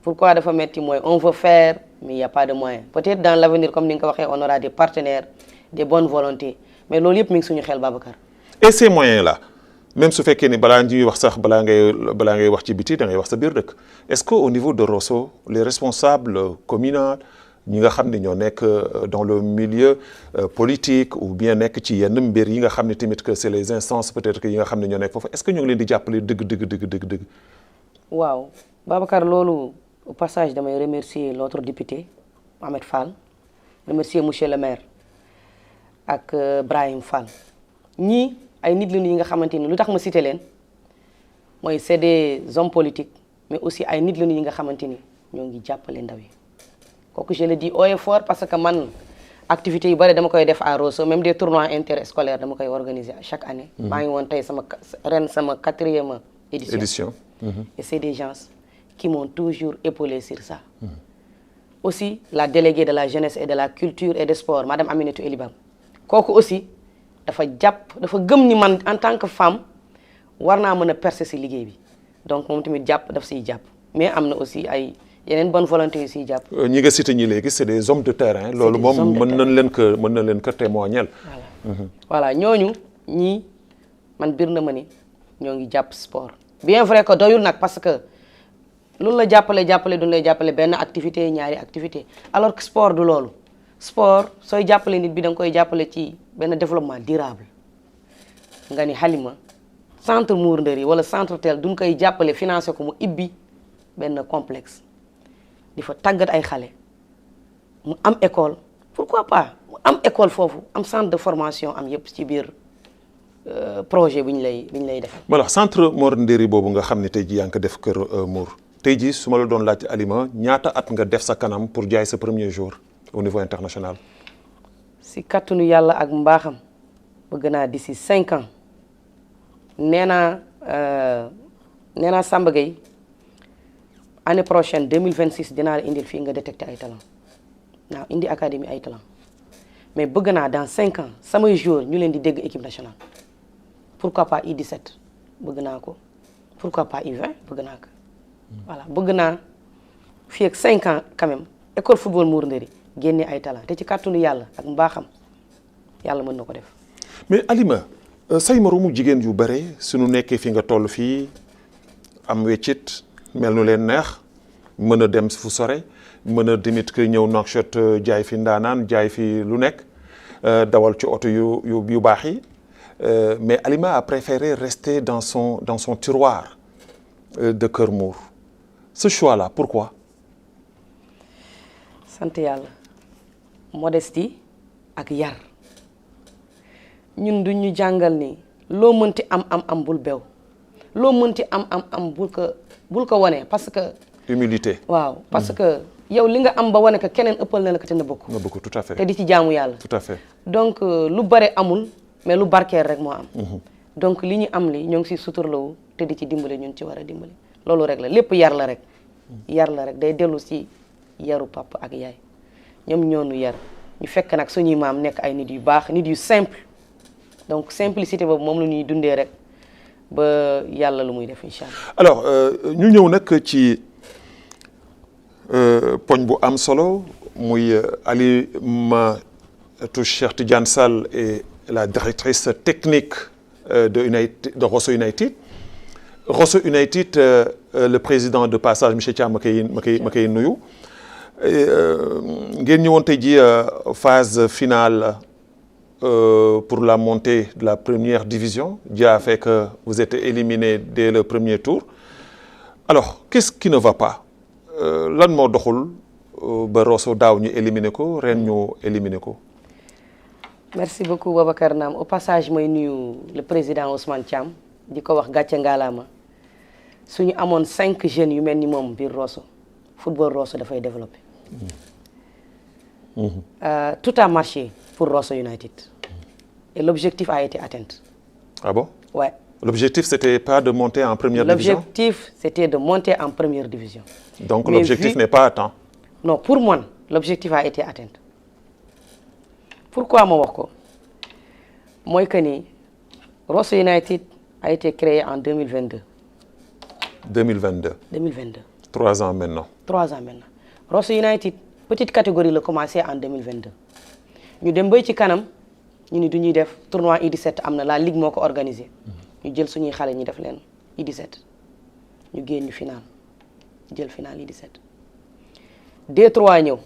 pourquoi dafa metti mooy on veut faire mais il y a pas de moyens peut-être dans l'avenir comme ni nga ko waxee on aura des partenaires des bonnes volontés mais loolu yëpp mi ngi suñu xel Babacar et ces moyens là même su fekkee ni balaa ñuy wax sax balaa ngay wax ci biti da ngay wax sa biir dëkk est-ce que au niveau de Rosso les responsables communaux ñi nga xam ne ñoo nekk dans le milieu politique ou bien nekk ci yenn mbir yi nga xam ne tamit que c'est les instances peut-être que yi nga xam ne ñoo nekk foofu est-ce que ñoo ngi leen di jàppale dëgg. waaw Babacar loolu au passage damay remercier notre député Mohamed Fall remercier monsieur le maire ak Brahim Fall ñii ay nit lañu yi nga xamante ni lu tax ma cité leen mooy c'est des hommes politiques mais aussi ay nit lañu yi nga xamante ni ñoo ngi jàppale ndaw yi. kooku je le dis haut et fort parce que man activités yu bari dama koy def à Rosso même des tournois interscolaires dama koy organiser chaque année. maa ngi woon tey sama 4e édition. Et c'est des gens qui m'ont toujours épaulé sur ça. Aussi la déléguée de la jeunesse et de la culture et des sports madame Aminata Elibam kooku aussi dafa gëm ni man en tant que femme war naa mën a percer ci liggéey bi donc moom tamit daf siy jàpp mais am na aussi ay. yeneen bonne volonté yu siy jàpp. ñi nga cité ñi léegi c'est des hommes de terrain. loolu moom mën na leen ko témoigner. voilà ñooñu ñii man bir na ma ni ñoo ngi jàpp sport. bien vrai que doyul nag parce que loolu la jàppale duñu lay jàppale benn activité ñaari activité alors que sport du loolu sport sooy jàppale nit bi da nga koy jàppale ci benn développement durable nga ni Halima centre Mour Ndëri wala centre tel duñ koy jàppale financer ko mu ibbi benn complexe. di fa tàggat ay xale mu am école pourquoi pas mu am école foofu am centre de formation am yëpp ci biir projet bi ñu lay defal. voilà centre Mour Ndëri boobu nga xam ne tey jii yaa ngi ko def kër Mour tey jii su ma la doon laaj Halima ñaata at nga def sa kanam pour jaay sa premier jour au niveau international. si kattanu yàlla ak mbaaxam bëgg naa d'ici 5 ans nee naa Samba Gueye année prochaine 2026 dinaa la indil fii nga détecté ay talent naa indi académie ay talent mais bëgg naa dans 5 ans samay joueurs ñu leen di dégg équipe nationale pourquoi pas U17 bëgg naa ko pourquoi pas U20 bëgg naa ko voilà bëgg naa fii ak 5 ans quand même école football Mour Ndëri génne ay talent te ci kàttanu yàlla ak mbaaxam yàlla mën na ko def. mais Alima say moroomu jigéen yu bare suñu nekkee fi nga toll fii am weccit mel nu leen neex mën a dem fu sore mën a dimit que ñëw Nouakchott jaay fi ndaanaan jaay fi lu nekk dawal ci oto yu baax yi mais Alima a préféré rester dans son tiroir de Kër Mour ce choix là pourquoi? sant yàlla modestie ak yar ñun du ñu jàngal ni loo mënti am bul bew loo mënti am bul ko wane parce que. humilité. waaw parce que yow li nga am ba wane ko keneen ëppal na la ko te na bëgg. na bëgg tout à fait te di ci jaamu yàlla. tout à fait donc lu bare amul mais lu barkeel rek moo am. donc li ñu am li ñoo ngi siy suturlawu te di ci dimbale ñun ci war a dimbale loolu rek la lépp yar la rek. yar la rek day dellu si yaru papa ak yaay ñoom ñoonu yar ñu fekk nag suñuy maam nekk ay nit yu baax nit yu simple donc simplicité boobu moom la ñuy dundee rek ba yàlla lu muy def incha allah. alors ñu ñëw nag ci poñ bu am solo muy Alimatou Cheikh Tidiane Sall et la directrice technique de Rosso United. Rosso United le président de passage monsieur Thiam ma koy nuyu ngeen ñëwoon tey ji phase finale pour la montée de la première division. Dieu a fait que vous êtes éliminé dès le premier tour. Alors qu'est-ce qui ne va pas lan moo doxul ba Rosso daaw ñu éliminé ko ren ñu éliminé ko. merci beaucoup Babacar Naam au passage mooy nuyu le président Ousmane Thiam di ko wax gàcce ngaalaama suñu amoon 5 jeunes yu mel ni moom biir Rosso football Rosso dafay développé. Tout a marché pour Rosso United et l'objectif a été atteint. Ah bon? Ouais. L'objectif c'était pas de monter en première division? L'objectif c'était de monter en première division. Donc mais l'objectif n'est pas atteint? Non, pour moi l'objectif a été atteint. Pourquoi ma wax ko mooy que ni Rosso United a été créé en 2022. 2022. 2022. 3 ans maintenant. 3 ans maintenant. Rosso United petite catégorie la commencé en 2022 ñu dem bay ci kanam ñu ni du ñuy def tournoi U17 am na la ligue moo ko organisé ñu jël suñuy xale ñu def leen U17 ñu génn ñu final jël final U17 D3 ñëw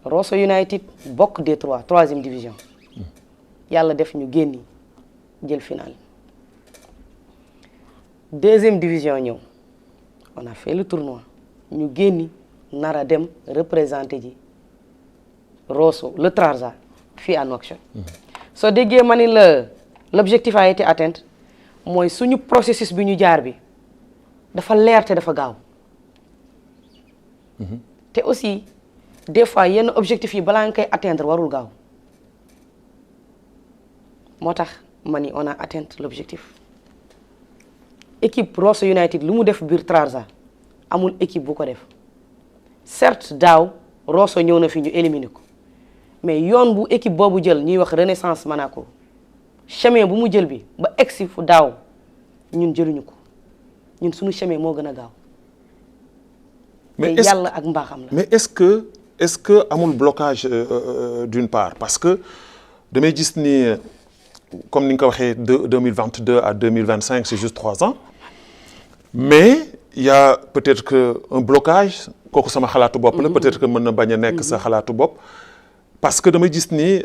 Rosso United bokk D3 3e division yàlla def ñu génn jël final 2e division ñëw on a fait le tournoi ñu génn nar a dem représenté ji Rosso le Trarza fii à Nouakchott soo déggee ma ni l'objectif a été atteint mooy suñu processus bi ñu jaar bi dafa leer te dafa gaaw te aussi des fois yenn objectif yi balaa nga koy atteindre warul gaaw moo tax ma ni on a atteint l'objectif équipe Rosso United lu mu def biir Trarza amul équipe bu ko def certes daaw Rosso ñëw na fi ñu éliminer ko mais yoon bu équipe boobu jël ñuy wax Renaissance Monaco chemin bu mu jël bi ba egsi fu daaw ñun jëluñu ko ñun suñu chemin moo gën a gaaw. mais te yàlla ak mbaaxam la. mais est-ce que amul blocage d'une part parce que damay gis ni comme ni nga ko waxee de 2022 à 2025 c'est juste 3 ans mais il y a peut-être que un blocage kooku sama xalaatu bopp la peut-être que mën na bañ a nekk sa xalaatu bopp parce que damay gis ni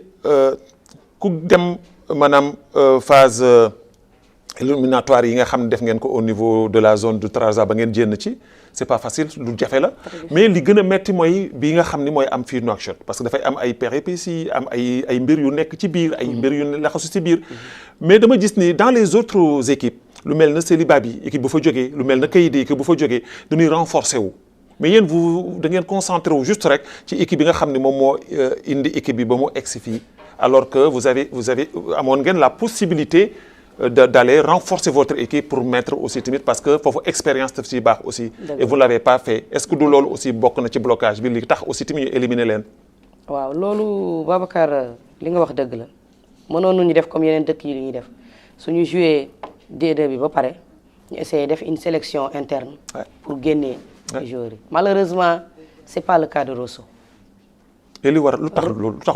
ku dem maanaam phase éliminatoire yi nga xam ne def ngeen ko au niveau de la zone du Trarza ba ngeen jénn ci c'est pas facile lu jafe la mais li gën a metti mooy bii nga xam ni mooy am fii Nouakchott parce que dafay am ay péripéties am ay mbir yu nekk ci biir ay mbir yu laxasu ci biir mais dama gis ni dans les autres équipes lu mel na Célibat bi équipe bu fa jógee lu mel na Kayidi équipe bu fa jógee dañuy renforcer wu mais yéen vous da ngeen concentré wu juste rek ci équipe bi nga xam ne moom moo indi équipe bi ba mu egsi fii alors que vous avez amoon ngeen la possibilité d'aller renforcer votre équipe pour mettre aussi tamit parce que foofu expérience daf si baax aussi. et vous l'avez pas fait est-ce que du loolu aussi bokk na ci blocage bi li tax aussi tamit ñu éliminer leen. waaw loolu Babacar li nga wax dëgg la mënoon nañu def comme yeneen dëkk yi li ñuy def suñu joué D2 bi ba pare ñu essayer def une sélection interne. pour génnee joueurs yi malheureusement c'est pas le cas de Rosso. et li war lu tax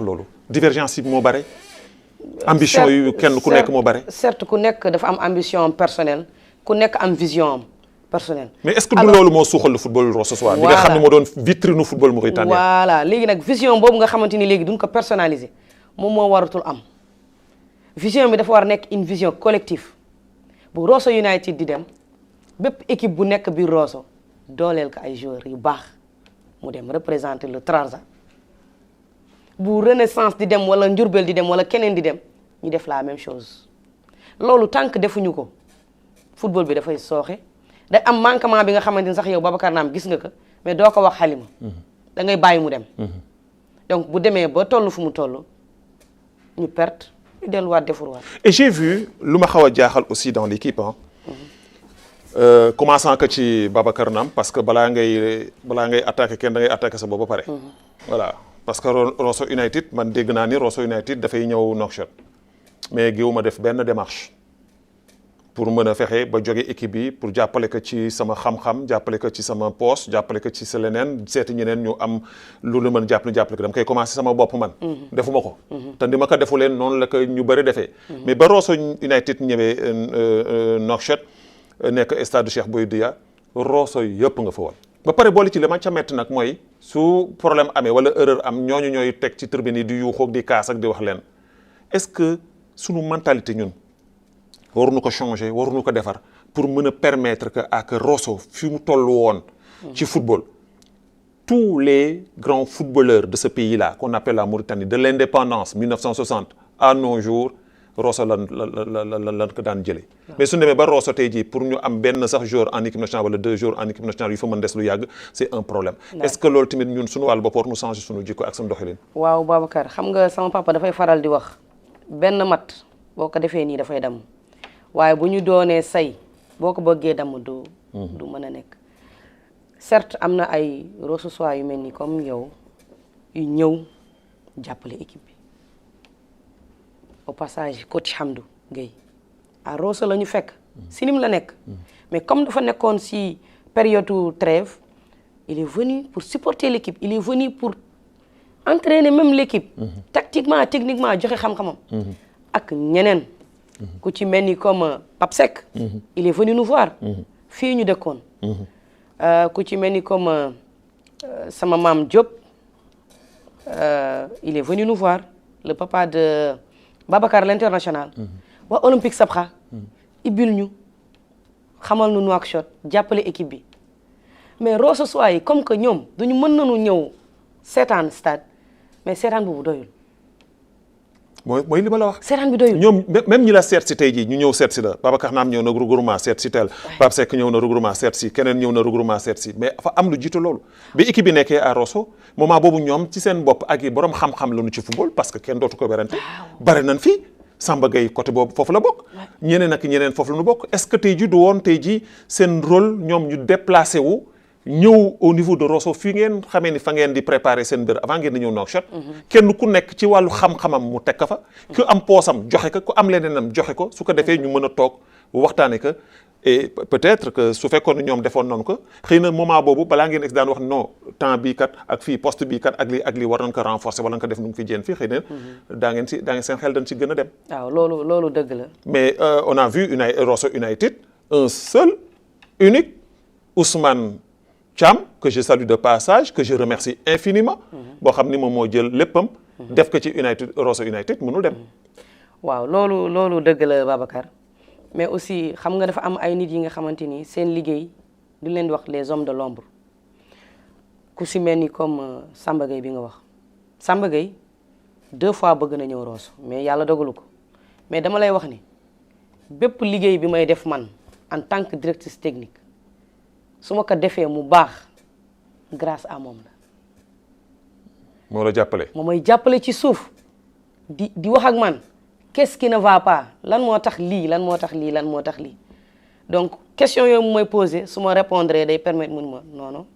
loolu divergence yi moo bare. ambition yu kenn ku nekk moo bare. certes ku nekk dafa am ambition personnelle ku nekk am vision am personnelle. mais est-ce que du loolu moo suuxal le football Rosso soir. bi nga xam ne moo doon vitrine football mauritanien. voilà léegi nag vision boobu nga xamante ni léegi duñ ko personnaliser moom moo waratul am vision bi dafa war nekk une vision collective bu Rosso United di dem bépp équipe bu nekk biir Rosso dooleel ko ay joueurs yu baax mu dem représenter le Trarza. bu Renaissance di dem wala Njurbel di dem wala keneen di dem ñu def la même chose loolu tant que defuñu ko football bi dafay sooxe day am manquement bi nga xamante ni sax yow Babacar Naam gis nga ko mais doo ko wax Halima da ngay bàyyi mu dem donc bu demee ba toll fu mu toll ñu perte ñu delluwaat defuruwaat. et j'ai vu lu ma xaw a jaaxal aussi dans l'équipe commençant que ci Babacar Naam parce que balaa ngay attaquer kenn da ngay attaquer sa bopp ba pare. voilà. parce que Rosso United man dégg naa ni Rosso United dafay ñëw Nouakchott mais giwu ma def benn démarche pour mën a fexe ba jóge équipe bi pour jàppale ko ci sama xam-xam jàppale ko ci sama poste jàppale ko ci sa leneen seeti ñeneen ñu am lu la mën jàppale ko dama koy commencer sama bopp man. defuma ko. te ni ma ko defu leen noonu la ko ñu bëri defee. mais ba Rosso United ñëwee Nouakchott nekk stade Cheikh Boy Dia Rosso yëpp nga fa woon. ba pare boole ci li ma ca metti nag mooy su problème amee wala erreur am ñooñu ñooy teg ci tribune yi di yuuxoog di kaas ak di wax leen est-ce que sunu mentalité ñun waruñu ko changer waruñu ko defar pour mën a permettre que ak Rosso fi mu toll woon ci football tous les grands footballeurs de ce pays-là qu'on appelle la Mauritanie de l'indépendance 1960 à nos jours Rosso lan ko daan jëlee mais su demee ba Rosso tey jii pour ñu am benn sax joueur en équipe nationale wala 2 joueurs en équipe nationale yu fa mën des lu yàgg c'est un problème est-ce que loolu tamit ñun suñu wàllu bopp war nu changer suñu jikko ak suñu doxalin. waaw Babacar xam nga sama papa dafay faral di wax benn mat boo ko defee nii dafay damm waaye bu ñu doonee say boo ko bëggee damm du mën a nekk certes am na ay Rosso yu mel ni comme yow yu ñëw jàppale équipe bi au passage coach Hamdou Gueye à Rosso la ñu fekk sinim la nekk mais comme dafa nekkoon si période trêve il est venu pour supporter l'équipe il est venu pour entraîner même l'équipe tactiquement techniquement joxe xam-xamam ak ñeneen ku ci mel ni comme Pape Seck il est venu nous voir fii ñu dëkkoon ku ci mel ni comme sama maam Diop il est venu nous voir le papa de Babacar l'international waa Olympique Sabra ibil ñu xamal nu Nouakchott jàppale équipe bi mais Rosso yi comme que ñoom duñu mën nañu ñëw seetaan stade mais seetaan boobu doyul. mooy li ma la wax. seetaan bi doyul ñoom même ñi la seet si tey jii ñu ñëw seet si la Babacar Naam ñëw na regroupement seet si tel Pape Seck ñëw na regroupement seet si keneen ñëw na regroupement seet si mais dafa am lu jiitu loolu bi équipe bi nekkee à Rosso moment boobu ñoom ci seen bopp ak yi borom xam-xam la ñu ci football parce que kenn dootu ko werante bare nañ fii Samba Gueye côté boobu foofu la bokk ñeneen ak ñeneen foofu la ñu bokk est-ce que tey jii du woon tey jii seen rôle ñoom ñu déplacé wu ñëw au niveau de Rosso fii ngeen xamee ni fa ngeen di préparer seen mbir avant ngeen di ñëw Nouakchott kenn ku nekk ci wàllu xam-xamam mu teg ka fa ku am poosam joxe ko ku am leneenam joxe ko su ko defee ñu mën a toog waxtaane ko et peut-être que su fekkoon ne ñoom defoon noonu ko xëy na moment boobu balaa ngeen ex daan wax non temps bii kat ak fii poste bii kat ak lii war nañ ko renforcer wala nga ko def nu mu fi jéem fii xëy na daa ngeen seen xel dañ ci gën a dem. waaw loolu dëgg la. mais on a vu Rosso United un seul unique Ousmane Thiam que je salue de passage que je remercie infiniment. boo xam ni moom moo jël léppam. def ko ci Rosso United mënul dem. waaw loolu dëgg la Babacar. mais aussi xam nga dafa am ay nit yi nga xamante ni seen liggéey du leen di wax les hommes de l'ombre ku si mel ni comme Samba Gueye bi nga wax Samba Gueye 2 fois bëgg na ñëw Rosso mais yàlla dogalu ko mais dama lay wax ni bépp liggéey bi may def man en tant que directrice technique su ma ko defee mu baax grâce à moom la. moo la jàppale. moo may jàppale ci suuf di wax ak man qu'est-ce qui ne va pas lan moo tax lii lan moo tax lii lan moo tax lii donc question yooyu mooy posé su ma répondre day permettre mun ma non non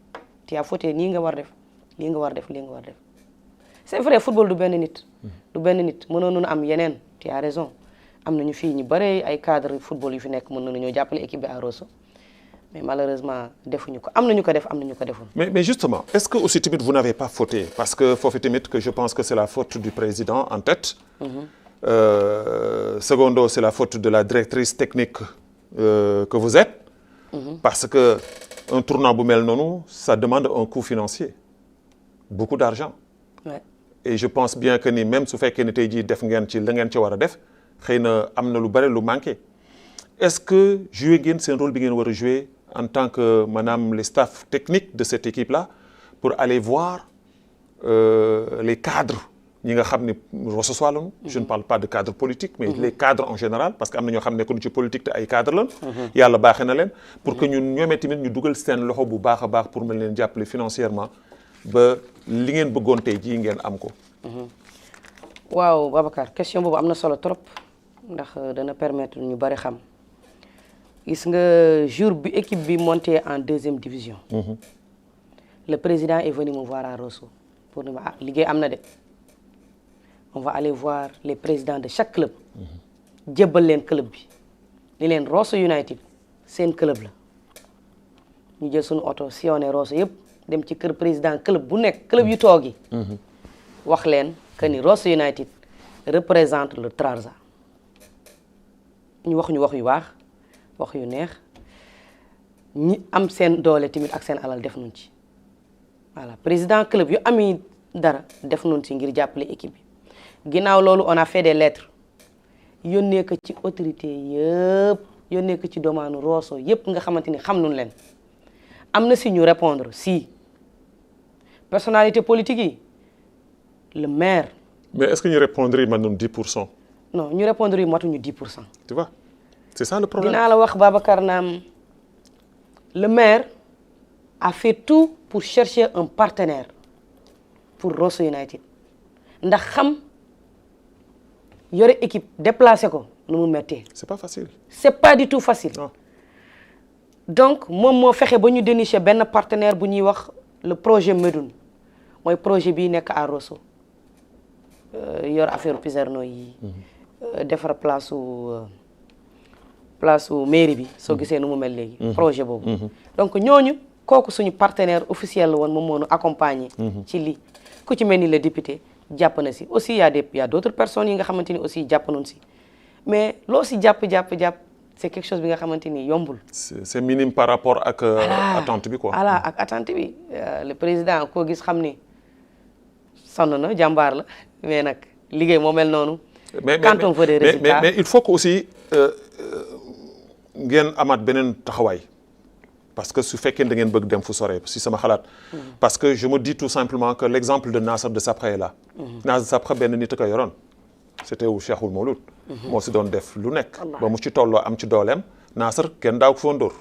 tu as fauté nii nga war def lii nga war def lii nga war def c'est vrai football du benn nit du benn nit mënoon na am yeneen tu as raison am nañu fii ñu bare ay cadre football yu fi nekk mën nañoo jàppale équipe bi à Rosso mais malheureusement defuñu ko am nañu ko def am nañu ko deful. mais justement est-ce que aussi tamit vous n'avez pas fauté parce que foofu tamit que je pense que c'est la faute du président en tête. Secondo c'est la faute de la directrice technique que vous êtes. Parce que un tournant bu mel noonu ça demande un coût financier beaucoup d'argent. Ouais. Et je pense bien que ni même su fekkee ni tey jii def ngeen ci la ngeen ci war a def xëy na am na lu bare lu manqué est-ce que joué ngeen seen rôle bi ngeen war a jouer en tant que maanaam les staff techniques de cette équipe-là pour aller voir les cadres ñi nga xam ni Rosso soit lañu. Je ne parle pas de cadre politique mais les cadres en général parce que am na ñoo xam ne nekkuñu ci politique te ay cadres lañu. yàlla baaxee na leen. pour que ñun ñoomee tamit ñu dugal seen loxo bu baax a baax pour mën leen jàppale financièrement ba li ngeen bëggoon tey jii ngeen am ko. waaw Babacar question boobu am na solo trop ndax dana permettre ñu bari xam gis nga jour bi équipe bi monté en 2e division. Le président est venu me voir à Rosso pour ne ma liggéey am na de on va aller voir les présidents de chaque club. jébbal leen club bi ni leen Rosso United seen club la ñu jël suñu oto sillonné Rosso yëpp dem ci kër président club bu nekk club yu toog yi. wax leen que ni Rosso United représente le Trarza ñu wax ñu wax yu baax wax yu neex ñi am seen doole tamit ak seen alal def nañ ci voilà président club yu ami dara def nañ ci ngir jàppale équipe bi ginnaaw loolu on a fait des lettres yónnee ko ci autorité yëpp yónnee ko ci domaanu Rosso yëpp nga xamante ni xam nañ leen am na si ñu répondre si personnalité politique yi le maire. mais est-ce que ñu répondre yi mën nañu 10%. non ñu répondre yi matuñu 10%. tu vois c'est ça le problème. dinaa la wax Babacar naam le maire a fait tout pour chercher un partenaire pour Rosso United ndax xam yore équipe déplacé ko nu mu méttee. c'est pas facile. c'est pas du tout facile. non. donc moom moo fexe ba ñu dénicher benn partenaire bu ñuy wax le projet Médoune mooy projet bii nekk à Rosso yor affaire Piserno yi. defar place su mairie bi soo gisee nu mu mel léegi. projet boobu. donc ñooñu kooku suñu partenaire officiel la woon moom moo ñu accompagner. ci lii ku ci mel ni le député jàpp na si aussi y a d'autres personnes yi nga xamante ni aussi jàpp nañu si mais loo si jàpp c'est quelque chose bi nga xamante ni yombul. c'est minime par rapport ak. attente bi quoi. voilà ak attente bi le président koo gis xam ni sonn na jàmbaar la mais nag liggéey moo mel noonu. quand on veut des résultats mais il faut que aussi ngeen amaat beneen taxawaay parce que su fekkee da ngeen bëgg dem fu sore si sama xalaat. parce que je me dis tout simplement que l'exemple de Nasser de Sapra est là. Nasser de Sapra benn nit a ko yoroon. c'était wu Cheikhul Mawlud. moo si doon def lu nekk. ba mu ci tolloo am ci dooleem. Nasser kenn daaw ko foon dóor.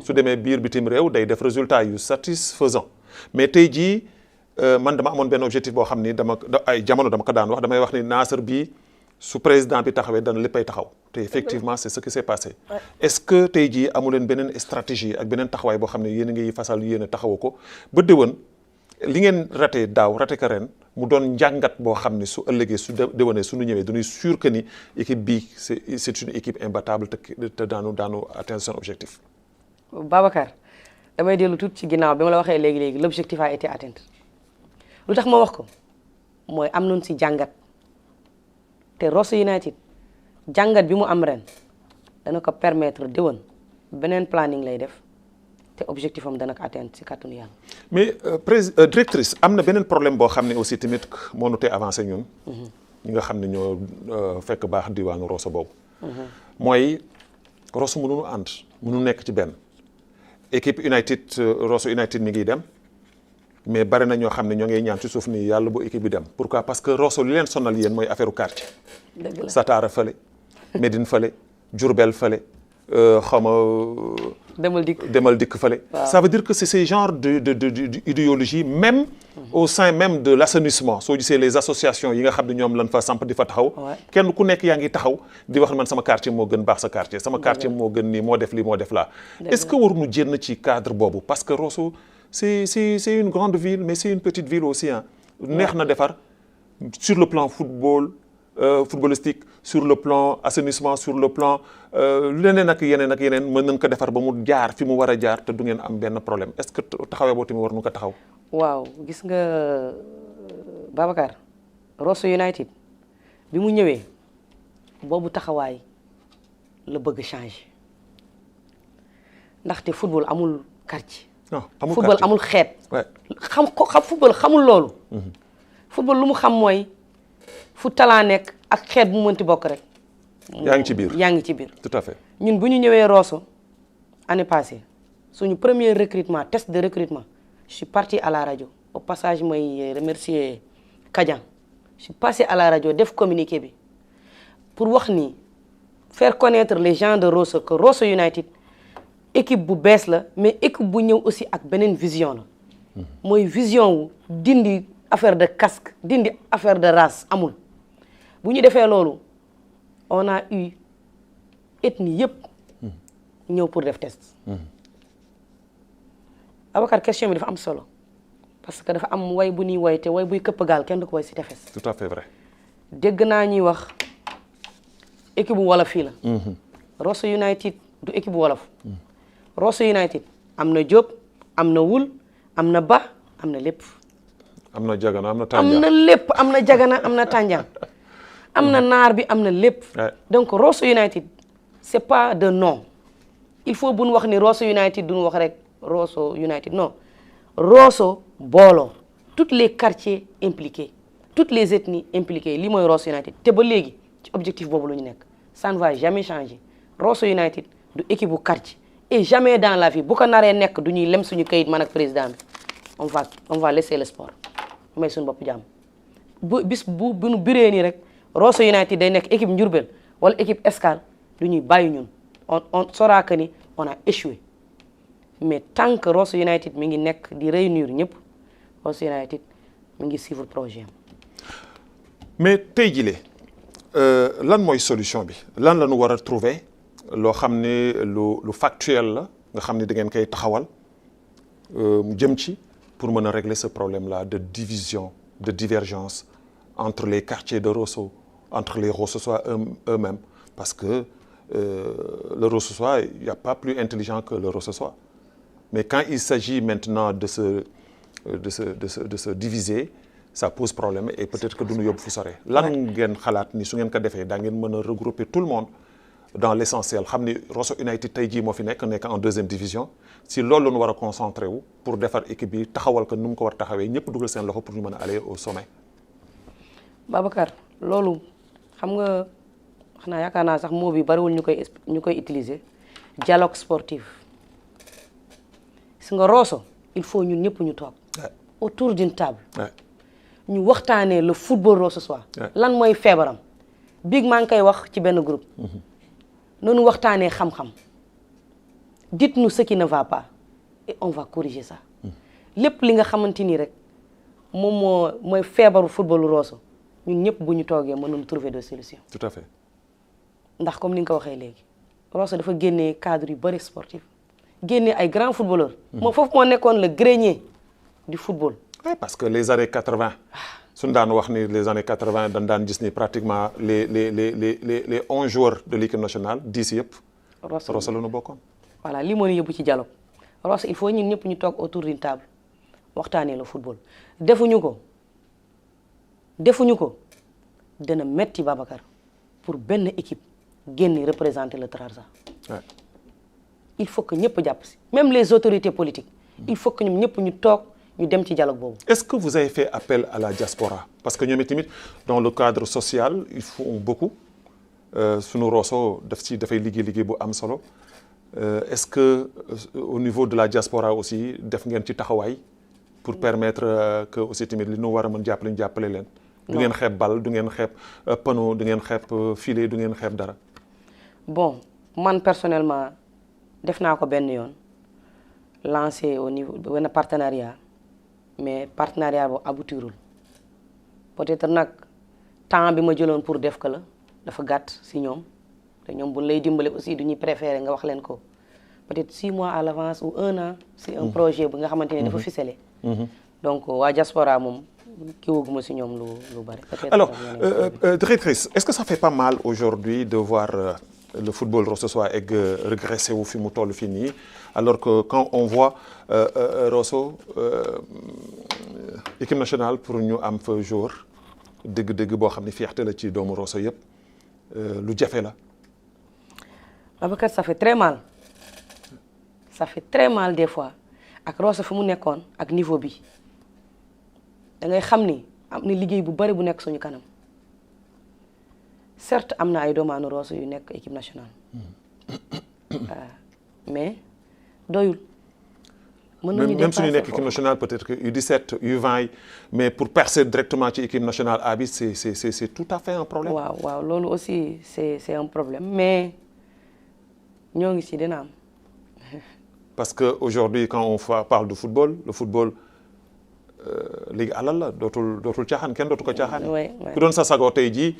su demee biir bitim réew day def résultat yu satisfaisant mais tey jii man dama amoon benn objectif boo xam ni ay jamono dama ko daan wax damay wax ni Nasser bii su président bi taxawee dana léppay taxaw te effectivement c'est ce qui s'est passé. est-ce que tey jii amu leen beneen stratégie ak beneen taxawaay boo xam ne yéen a ngi fasal yéen a taxawoo ko ba déwén li ngeen raté daaw raté ko ren mu doon njàngat boo xam ne su ëllëgee su déwénee suñu ñëwee dañuy sûr que ni équipe bii c'est une équipe imbattable te daanu atteindre son objectif. Babacar damay dellu tuuti ci ginnaaw bi ma la waxee léegi l'objectif a été atteint lu tax ma wax ko mooy am nañ si jàngat te Rosso United jàngat bi mu am ren dana ko permettre déwén beneen planning lay def te objectif am dana ko atteindre si kàttanu yàlla. mais directrice am na beneen problème boo xam ne aussi tamit moo nu tee avancé ñun. ñi nga xam ne ñoo fekk baax diwaanu Rosso boobu. mooy Rosso mënuñu ànd mënu nekk ci benn équipe United Rosso United mi ngi dem mais bari na ñoo xam ne ñoo ngi ñaan ci suuf ni yàlla bu équipe bi dem pourquoi parce que Rosso li leen sonal yéen mooy affaire u quartier. dëgg la Satara fële Médine fële Diourbel fële xama demal dikk fële. Ça veut dire que c'est ces genres d'idéologie même au sein même de l'assainissement soo gisee les associations yi nga xam ne ñoom lan fa samp di fa taxaw kenn ku nekk yaa ngi taxaw di wax man sama quartier moo gën baax sa quartier sama quartier moo gën nii moo def lii moo def laa est-ce que waruñu jénn ci cadre boobu parce que Rosso c'est une grande ville mais c'est une petite ville aussi ah neex na defar sur le plan footballistique sur le plan assainissement sur le plan leneen ak yeneen mën nañ ko defar ba mu jaar fi mu war a jaar te du ngeen am benn problème est-ce que taxawee boo tamit war nu ko taxaw. waaw gis nga Babacar Rosso United bi mu ñëwee boobu taxawaay la bëgg changer ndaxte football amul quartier. non amul football amul xeet. xam football xamul loolu. football lu mu xam mooy fu talent nekk ak xeet bu mu mënti bokk rek. yaa ngi ci biir tout à fait. ñun bu ñu ñëwee Rosso année passée suñu premier recrutement test de recrutement je suis parti à la radio au passage mooy remercier Kadian je suis passé à la radio def communiqué bi pour wax ni faire connaître les gens de Rosso que Rosso United équipe bu bees la mais équipe bu ñëw aussi ak beneen vision la mooy vision wu dindi affaire de casque dindi affaire de race amul bu ñu defee loolu on a eu ethnie yëpp ñëw pour def test Abacar question bi dafa am solo parce que dafa am way bu ñuy woy te way buy këpp gaal kenn du ko woy si tefes. tout à fait vrai. dégg naa ñuy wax équipe bu wolof fii la. Rosso United du équipe bu wolof. Rosso United am na Diop am na Wul am na Ba am na lépp. am na Jagana am na Tandian am na lépp am na Jagana am na Tandian am na naar bi am na lépp. donc Rosso United c'est pas de nom il faut bu ñu wax ni Rosso United duñu wax rek. Rosso United non Rosso booloo tous les quartiers impliqués toutes les ethnies impliquées lii mooy Rosso United te ba léegi ci objectif boobu la ñu nekk ça ne va jamais changer Rosso United du équipe bu quartier et jamais dans la vie bu ko naree nekk du ñuy lem suñu kayit man ak président bi on va laisser le sport may suñu bopp jàmm bu bis bu nu biree nii rek Rosso United day nekk équipe Ndiourbel wala équipe Escale du ñuy bàyyi ñun on saura que ni on a échoué mais tant que Rosso United mi ngi nekk di réunir ñëpp Rosso United mi ngi suivre projet am. mais tey jii lan mooy solution bi lan la ñu war a trouver loo xam ne lu factuel la nga xam ne da ngeen koy taxawal mu jëm ci pour mën a régler ce problème là de division de divergence entre les quartiers de Rosso entre les Rossossois eux-mêmes parce que le Rossossois il y a pas plus intelligent que le Rossossois. Mais quand il s'agit maintenant de se diviser ça pose problème et peut-être que duñu yóbbu fu sore lan ngeen xalaat ni su ngeen ko defee daa ngeen mën a regrouper tout le monde dans l'essentiel xam ni Rosso United tey jii moo fi nekk en deuxième division si loolu la ñu war a concentrer wu pour defar équipe bi taxawal ko nu mu ko war taxawee ñëpp dugal seen loxo pour ñu mën a aller au sommet. Babacar loolu xam nga xanaa yaakaar naa sax mot bi bariwul ñu koy utiliser dialogue sportif. nga Rosso il faut ñun ñëpp ñu toog autour d'une table ñu waxtaanee le football rossossois lan mooy feebaram big maa ngi koy wax ci benn groupe noonu waxtaanee xam-xam dites-nous ce qui ne va pas et on va corriger ça lépp li nga xamante ni rek moom mooy feebaru football Rosso ñun ñëpp bu ñu toogee mënoon trouver des solutions. tout à fait. ndax comme ni nga ko waxee léegi Rosso dafa génnee cadre yu bëri sportif génne ay grands footballeurs. moom foofu moo nekkoon le grenier du football. oui parce que les années 80 suñu daan wax ni les années 80 dañ daan gis ni pratiquement les 11 joueurs de l'équipe nationale 10 yëpp. Rosso la ñu bokkoon. voilà lii moo ñu yóbbu ci dialogue Rosso il faut ñun ñëpp ñu toog autour d'une table waxtaanee le football defuñu ko dana metti Babacar pour benn équipe génn représenter le Trarza. il faut que ñëpp jàpp si même les autorités politiques il faut que ñoom ñëpp ñu toog ñu dem ci dialogue boobu. Est-ce que vous avez fait appel à la diaspora parce que ñoom itamit dans le cadre social ils font beaucoup sunu Rosso dafay liggéey bu am solo est-ce que au niveau de la diaspora aussi def ngeen ci taxawaay pour permettre que aussi tamit li ñu war a mën jàppale ñu jàppale leen. du ngeen xeeb bal du ngeen xeeb panneau du ngeen xeeb filet du ngeen xeeb dara. bon man personnellement def naa ko benn yoon lancé au niveau benn partenariat mais partenariat boobu aboutirul peut-être nag temps bi ma jëloon pour def ko la dafa gàtt si ñoom te ñoom buñ lay dimbale aussi du ñuy préférer nga wax leen ko peut-être 6 mois à l'avance ou 1 an c'est un projet bu nga xamante ne dafa ficelé donc waa diaspora moom kii wuguma si ñoom lu bari. Alors directrice, est-ce que ça fait pas mal aujourd'hui de voir le football Rosso soit egg régressé wu fi mu toll fii nii alors que quand on voit Rosso équipe nationale pour ñu am fa jour dëgg-dëgg boo xam ne fierté la ci doomu Rosso yëpp lu jafe la. Babacar, ça fait très mal des fois ak Rosso fi mu nekkoon ak niveau bi da ngay xam ni am na liggéey bu bari bu nekk suñu kanam certes am na ay doomaanu Rosso yu nekk équipe nationale mais doyul. mën nañu même suñu nekk équipe nationale peut-être que U17 U20 mais pour percer directement ci équipe nationale A bi c'est tout à fait un problème. waaw loolu aussi c'est un problème mais ñoo ngi ci dina am. parce que aujourd'hui quand on parle de football le football léegi alal la dootul caaxaan kenn dootu ko caaxaan. ku doon sa sago tey jii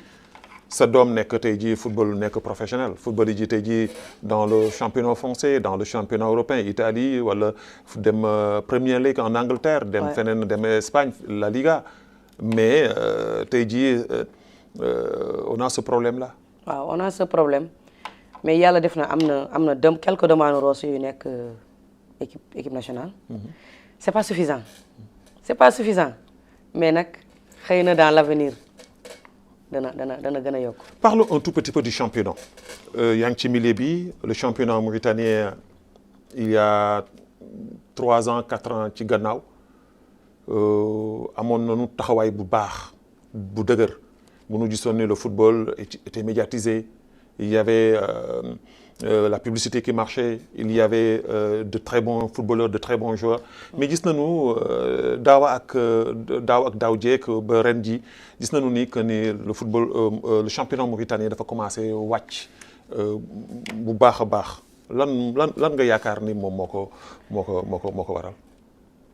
sa doom nekk tey jii football nekk professionnel football yi ji tey jii dans le championnat français dans le championnat européen Italie wala dem Premier League en Angleterre. dem feneen dem Espagne la Liga mais tey jii on a ce problème là. waaw on a ce problème mais yàlla def na am na quelques demandes Rosso yu nekk équipe nationale. c'est pas suffisant mais nag xëy na dans l'avenir dana gën a yokk. Parlons un tout petit peu du championnat. yaa ngi ci milieu bi le championnat mauritanien il y a 3 ans 4 ans ci gannaaw amoon nañu taxawaay bu baax bu dëgër bu ñu gisoon ne le football était médiatisé il y avait la publicité qui marchait il y avait de très bons footballeurs de très bons joueurs mais gis nañu daaw ak daaw jéeg ba ren ji gis nañu ni que ni le football le championnat mauritanien dafa commencé wàcc bu baax a baax lan nga yaakaar ni moom moo ko waral.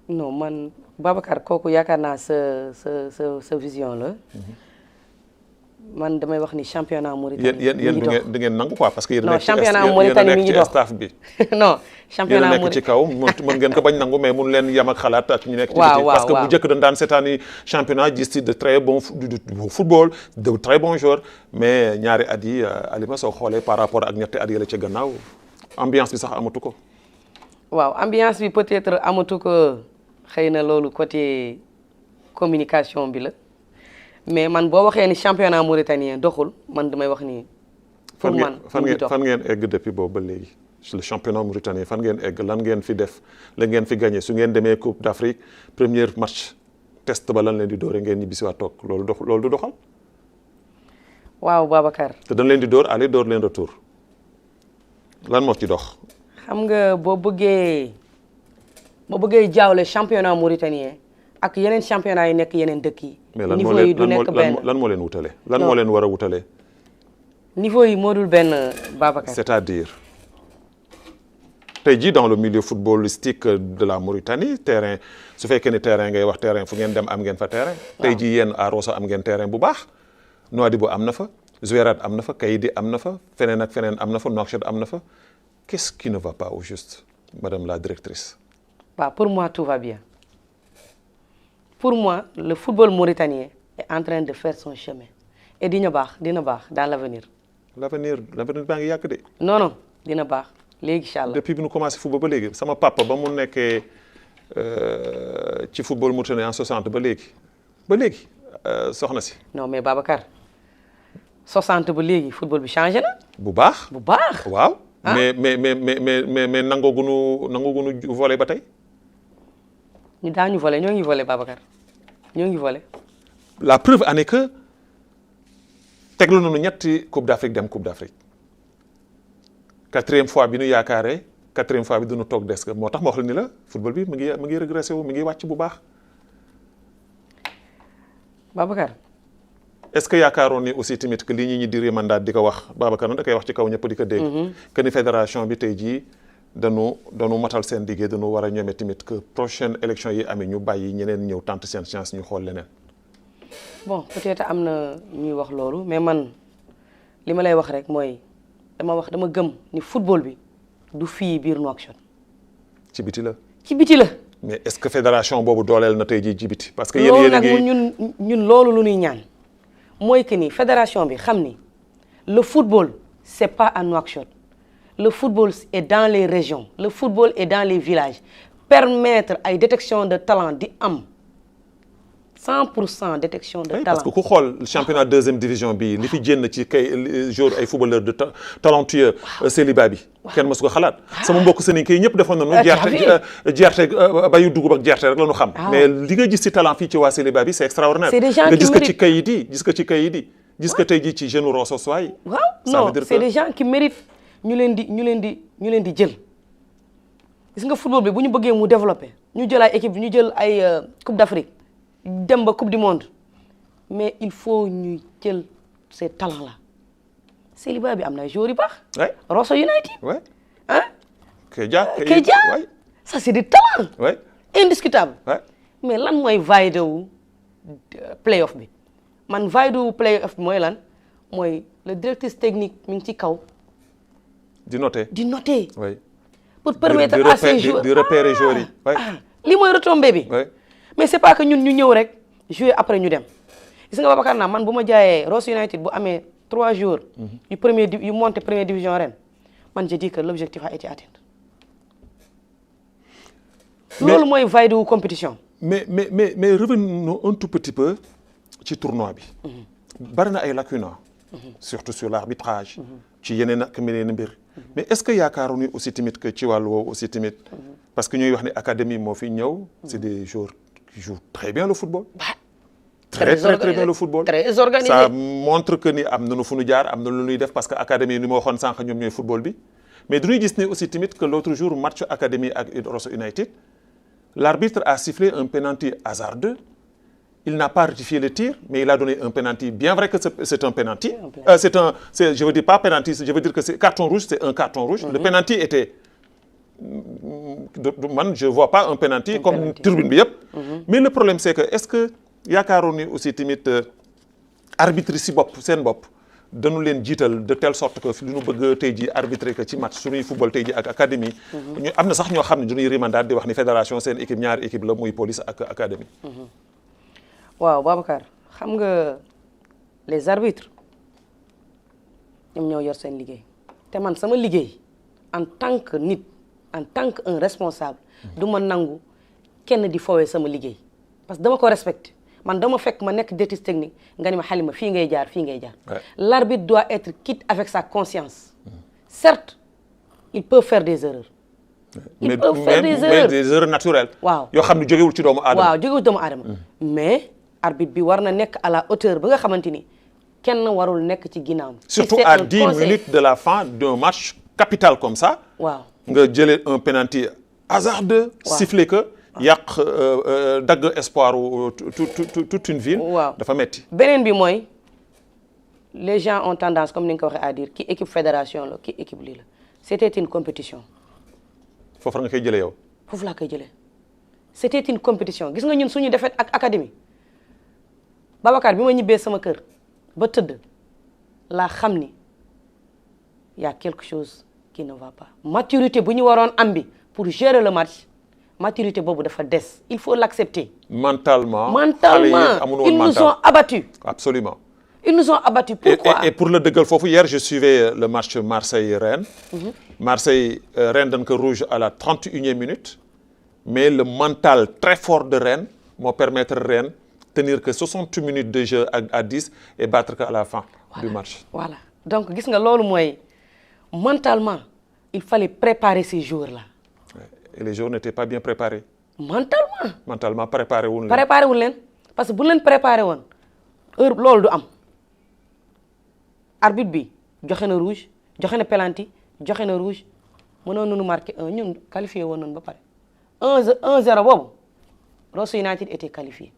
non man Babacar kooku yaakaar naa sa vision la. man damay wax ni championnat Mauritanie. yéen du ngeen nangu quoi parce que yéen non championnat Mauritanie mi ngi dox staff bi. non championnat Mauritanie nekk ci kaw mën ngeen ko bañ nangu mais mun leen yam ak xalaat ak ñu nekk ci waaw parce que bu njëkk dañ daan seetaani championnat gis ci de très bon football de très bons joueurs mais ñaari at yi Alima soo xoolee par rapport ak ñetti at yi la ca gannaaw ambiance bi sax amatu ko. waaw ambiance bi peut-être amatu ko xëy na loolu côté communication bi la. mais man boo waxee ni championnat mauritanien doxul man damay wax ni. pour man fan ngeen egg depuis boobu ba léegi le championnat mauritanien fan ngeen egg lan ngeen fi def la ngeen fi gagné su ngeen demee Coupe d'Afrique premier match test ba lan leen di dóore ngeen ñibbisiwaat toog loolu du doxal. waaw Babacar. te dañ leen di dóor aller dóor leen retour lan moo ci dox. xam nga boo bëggee jaawle championnat mauritanien ak yeneen championnat yi nekk yeneen dëkk yi. niveau yi du nekk benn lan moo leen wutale lan moo leen war a wutale. niveau yi moo dul benn Babacar. c'est-à-dire tey jii dans le milieu footballistique de la Mauritanie terrain su fekkee ne terrain ngay wax terrain fu ngeen dem am ngeen fa terrain. tey jii yéen à Rosso am ngeen terrain bu baax. Nouadhibou am na fa Zouérate am na fa Kayidi am na fa feneen ak feneen am na fa Nouakchott am na fa qu'est-ce qui ne va pas au juste madame la directrice. waaw pour moi tout va bien. Pour moi, le football mauritanien est en train de faire son chemin. Et dina baax dans l'avenir. L'avenir baa ngi yàgg de. non dina baax léegi incha allah. depuis bi ñu commencé football ba léegi sama papa ba mu nekkee ci football mauritanien en 60 ba léegi soxna si. non mais Babacar 60 ba léegi football bi changé na. bu baax waaw. mais nangooguñu volley ba tey. ñu daañu volé ñoo ngi volé Babacar ñoo ngi volé. la preuve en est que teglu nañu ñetti Coupe d'Afrique dem Coupe d'Afrique 4e fois bi ñu yaakaaree 4e fois bi duñu toog des que moo tax ma wax la ni la football bi mi ngi régressé wu mi ngi wàcc bu baax. Babacar. est-ce que yaakaaroon ni aussi tamit que lii ñi di mandat di ko wax Babacar nag da koy wax ci kaw ñëpp di ko dégg. que ni fédération bi tey jii dañu matal seen liggéey dañu war a ñoome tamit que prochaine élection yi amee ñu bàyyi ñeneen ñëw tenter seen chance ñu xool leneen. bon peut-être am na ñuy wax loolu mais man li ma lay wax rek mooy dama gëm ni football bi du fii biir Nouakchott. ci biti la. ci biti la. mais est-ce que fédération boobu dooleel na tey jii ci biti. parce que loolu nag ñun loolu lu ñuy ñaan mooy que ni fédération bi xam ni le football c'est pas à Nouakchott le football est dans les régions le football est dans les villages permettre ay détection de talent di am 100% détection de talent. parce que ku xool championnat deuxième division bi li fi jénn ci kay jour ay footballeurs de talentueux célibat bi. kenn mësu ko xalaat. sama mbokk seen kay ñëpp defoon nañu. gerte bayu dugub ak gerte rek la ñu xam. mais li nga gis ci talent fii ci waa célibat bi c'est extraordinaire. c'est des gens nga gis ko ci kayit yi gis ko ci kayit yi. gis ko tey jii ci jeune Rosso Sow yi. waaw non c'est des gens qui méritent ñu leen di jël. gis nga football bi bu ñu bëggee mu développer ñu jël ay équipe ñu jël ay coupe d'Afrique dem ba coupe du monde mais il faut ñu jël ces talents là célibat bi am na ay joueurs yu baax. oui Rosso United. oui ah. Kéja ça c'est des talents. oui indiscutable. oui mais lan mooy vaide wu play-off bi man vaide wu play-off bi mooy lan mooy le directeur technique mi ngi ci kaw. di noter. oui. pour permettre à ces joueurs di repérer joueurs yi. li mooy retombée bi. mais c'est pas que ñun ñu ñëw rek jouer après ñu dem gis nga Babacar naa man bu ma jaayee Rosso United bu amee 3 jours. yu monté première division ren man je dis que l'objectif a été atteint. loolu mooy vaide wu compétition. mais revenons un tout petit peu ci tournoi bi. bari na ay lacunes. surtout sur l'arbitrage. ci yeneen ak meneen mbir. mais est-ce que yaakaaru ni aussi tamit que ci wàllu woowu aussi tamit. parce que ñuy wax ni académie moo fi ñëw. c'est des joueurs qui jouent très bien le football. très bien le football. très organisé. ça montre que ni am nañu fu ñu jaar am na lu ñuy def parce que académie ni ma waxoon sànq ñoom ñooy football bi. mais dañuy gis ni aussi tamit que l'autre jour match académie ak Rosso United l'arbitre a sifflé un penalty hasardeux. Il n'a pas rectifié le tir, mais il a donné un penalty. Bien vrai que c'est un penalty. Je veux dire pas penalty, je veux dire que c'est carton rouge, c'est un carton rouge. Le penalty était... je vois pas un penalty comme turbine bi yëpp. Mais le problème c'est que est-ce que yaakaaroon ni aussi tamit arbitre si bopp seen bopp dañu leen jiital de telle sorte que li ñu bëgg tey jii arbitrer que ci match suñuy football tey jii ak académie. ñu am na sax ñoo xam ne dañuy rimandaat di wax ni fédération seen équipe ñaari équipe la muy police ak académie. waaw Babacar xam nga les arbitres ñoom ñoo yor seen liggéey te man sama liggéey en tant que nit en tant que un responsable du ma nangu kenn di fowee sama liggéey parce que dama ko respecté man dama fekk ma nekk directrice technique nga ni ma Halima fii ngay jaar fii ngay jaar. L'arbitre doit être quitte avec sa conscience. Certes il peut faire des erreurs. il peut faire des erreurs mais des erreurs naturelles. waaw yoo xam ne jógewul ci doomu aadama. waaw jógewul doomu aadama mais. arbitre bi war na nekk à la hauteur ba nga xamante ni kenn warul nekk ci ginnaaw. surtout à 10 minutes de la fin d'un match capital comme ça. waaw nga jëlee un penalty hasardeux. siffler que yàq dagg espoir toute une ville. waaw dafa metti. beneen bi mooy les gens ont tendance comme ni nga ko waxee à dire ki équipe fédération la ki équipe lii la c'était une compétition. foofu nga koy jëlee yow. foofu laa koy jëlee c'était une compétition gis nga ñun suñu défaite ak académie. Babacar bi ma ñibbee sama kër ba tëdd laa xam ni y a quelque chose qui ne va pas maturité bu ñu waroon am bi pour gérer le match maturité boobu dafa des il faut l'accepter. mentalement ils nous ont abattus. absolument ils nous ont abattus pourquoi. et pour le dëggal foofu hier je suivais le match Marseille-Rennes. Marseille Rennes dañ ko rouge à la 31e minute mais le mental très fort de Rennes moo permettre Rennes tenir que 60 minutes de jeu à 10 et battre qu'à la fin du match. Voilà. Donc, gis nga loolu mooy mentalement, il fallait préparer ces joueurs-là. Et les joueurs n'étaient pas bien préparés. Mentalement préparé wuñ leen. préparé wuñ leen parce que bu leen préparé woon heure loolu du am. Arbitre bi joxe na rouge joxe na penalty joxe na rouge mënoon nañu marqué ñun qualifié woon nañu ba pare 1-0 boobu. Rosso United était qualifié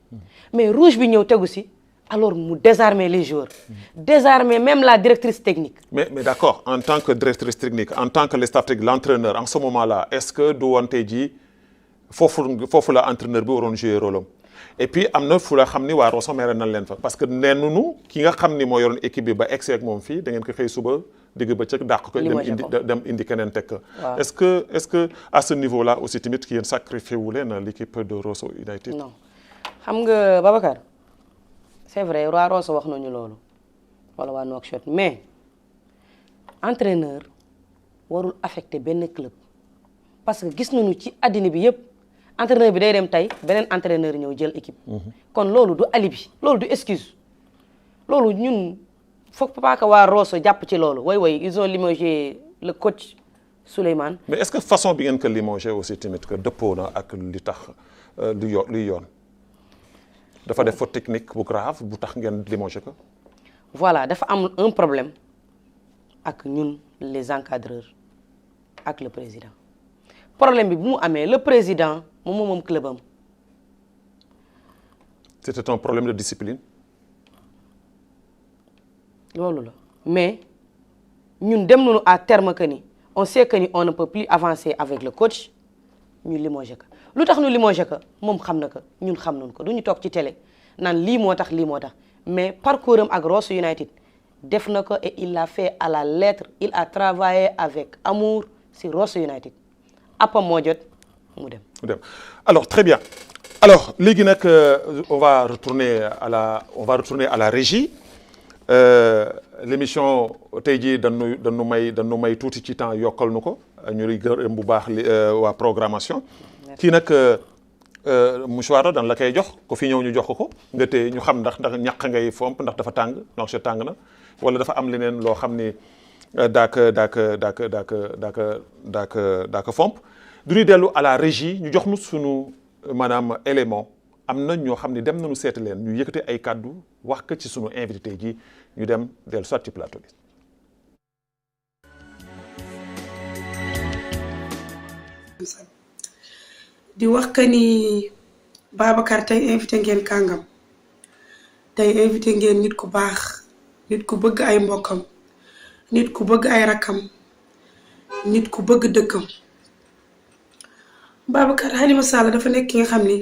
mais rouge bi ñëw tegu si alors mu désarmer les joueurs, désarmer même la directrice technique. Mais d'accord, en tant que directrice technique, en tant que le staff technique, l'entraîneur, en ce moment-là, est-ce que du woon tey jii foofu la entraîneur bi waroon jouer rôle am et puis am na fu la xam ni waa Rosso mere nañ leen fa parce que nee nañu ki nga xam ni moo yoroon équipe bi ba egsi ak moom fii da ngeen ko xëy suba digg bëccëg dàq ko dem indi keneen teg ko. Est-ce que à ce niveau-là aussi tamit yéen sacrifié wu leen l'équipe de Rosso United? Non xam nga Babacar c'est vrai waa Rosso wax nañu loolu wala waa Nouakchott mais entraîneur warul affecté benn club parce que gis nañu ci àddina bi yëpp entraîneur bi day dem tey beneen entraîneur ñëw jël équipe. kon loolu du alibi loolu du excuse loolu ñun foog pas que waa Rosso jàpp ci loolu way ils ont limogé le coach Souleymane. Mais est-ce que façon bi ngeen ko limogé aussi tamit que dëppoo na ak li tax luy yoon dafa def faute technique bu grave bu tax ngeen limogé ko. Voilà dafa am un problème ak ñun les encadreurs ak le président problème bi bu mu amee le président moom club am. C'était un problème de discipline. loolu la mais ñun dem nañu à terme que ni on sait que ni on ne peut plus avancer avec le coach ñu limogé ko lu tax ñu limogé ko moom xam na ko ñun xam nañu ko du ñu toog ci télé naan lii moo tax mais parcours am ak Rosso United def na ko et il l'a fait à la lettre il a travaillé avec amour sur Rosso United appam moo jot mu dem. Alors très bien alors léegi nag on va retourner à la régie. L'émission tey jii dañu may tuuti ci temps yokkal nu ko ñu ngi gërëm bu baax waa programmation. kii nag mouchoir dañ la koy jox ko fi ñëw ñu jox ko nga tey ñu xam ndax ñaq ngay fomp ndax dafa tàng donc tàng na wala dafa am leneen loo xam ni daaka fomp. du ñu dellu à la régie ñu jox nu sunu maanaam élément. am na ñoo xam ne dem nañu seeti leen ñu yëkkate ay kàddu wax ko ci sunu invité ji ñu dem dellu soit ci plateau bi. di wax que ni Babacar tey invité ngeen kàngam tey invité ngeen nit ku baax nit ku bëgg ay mbokkam nit ku bëgg ay rakkam nit ku bëgg dëkkam Babacar Halima Sall dafa nekk ki nga xam ni.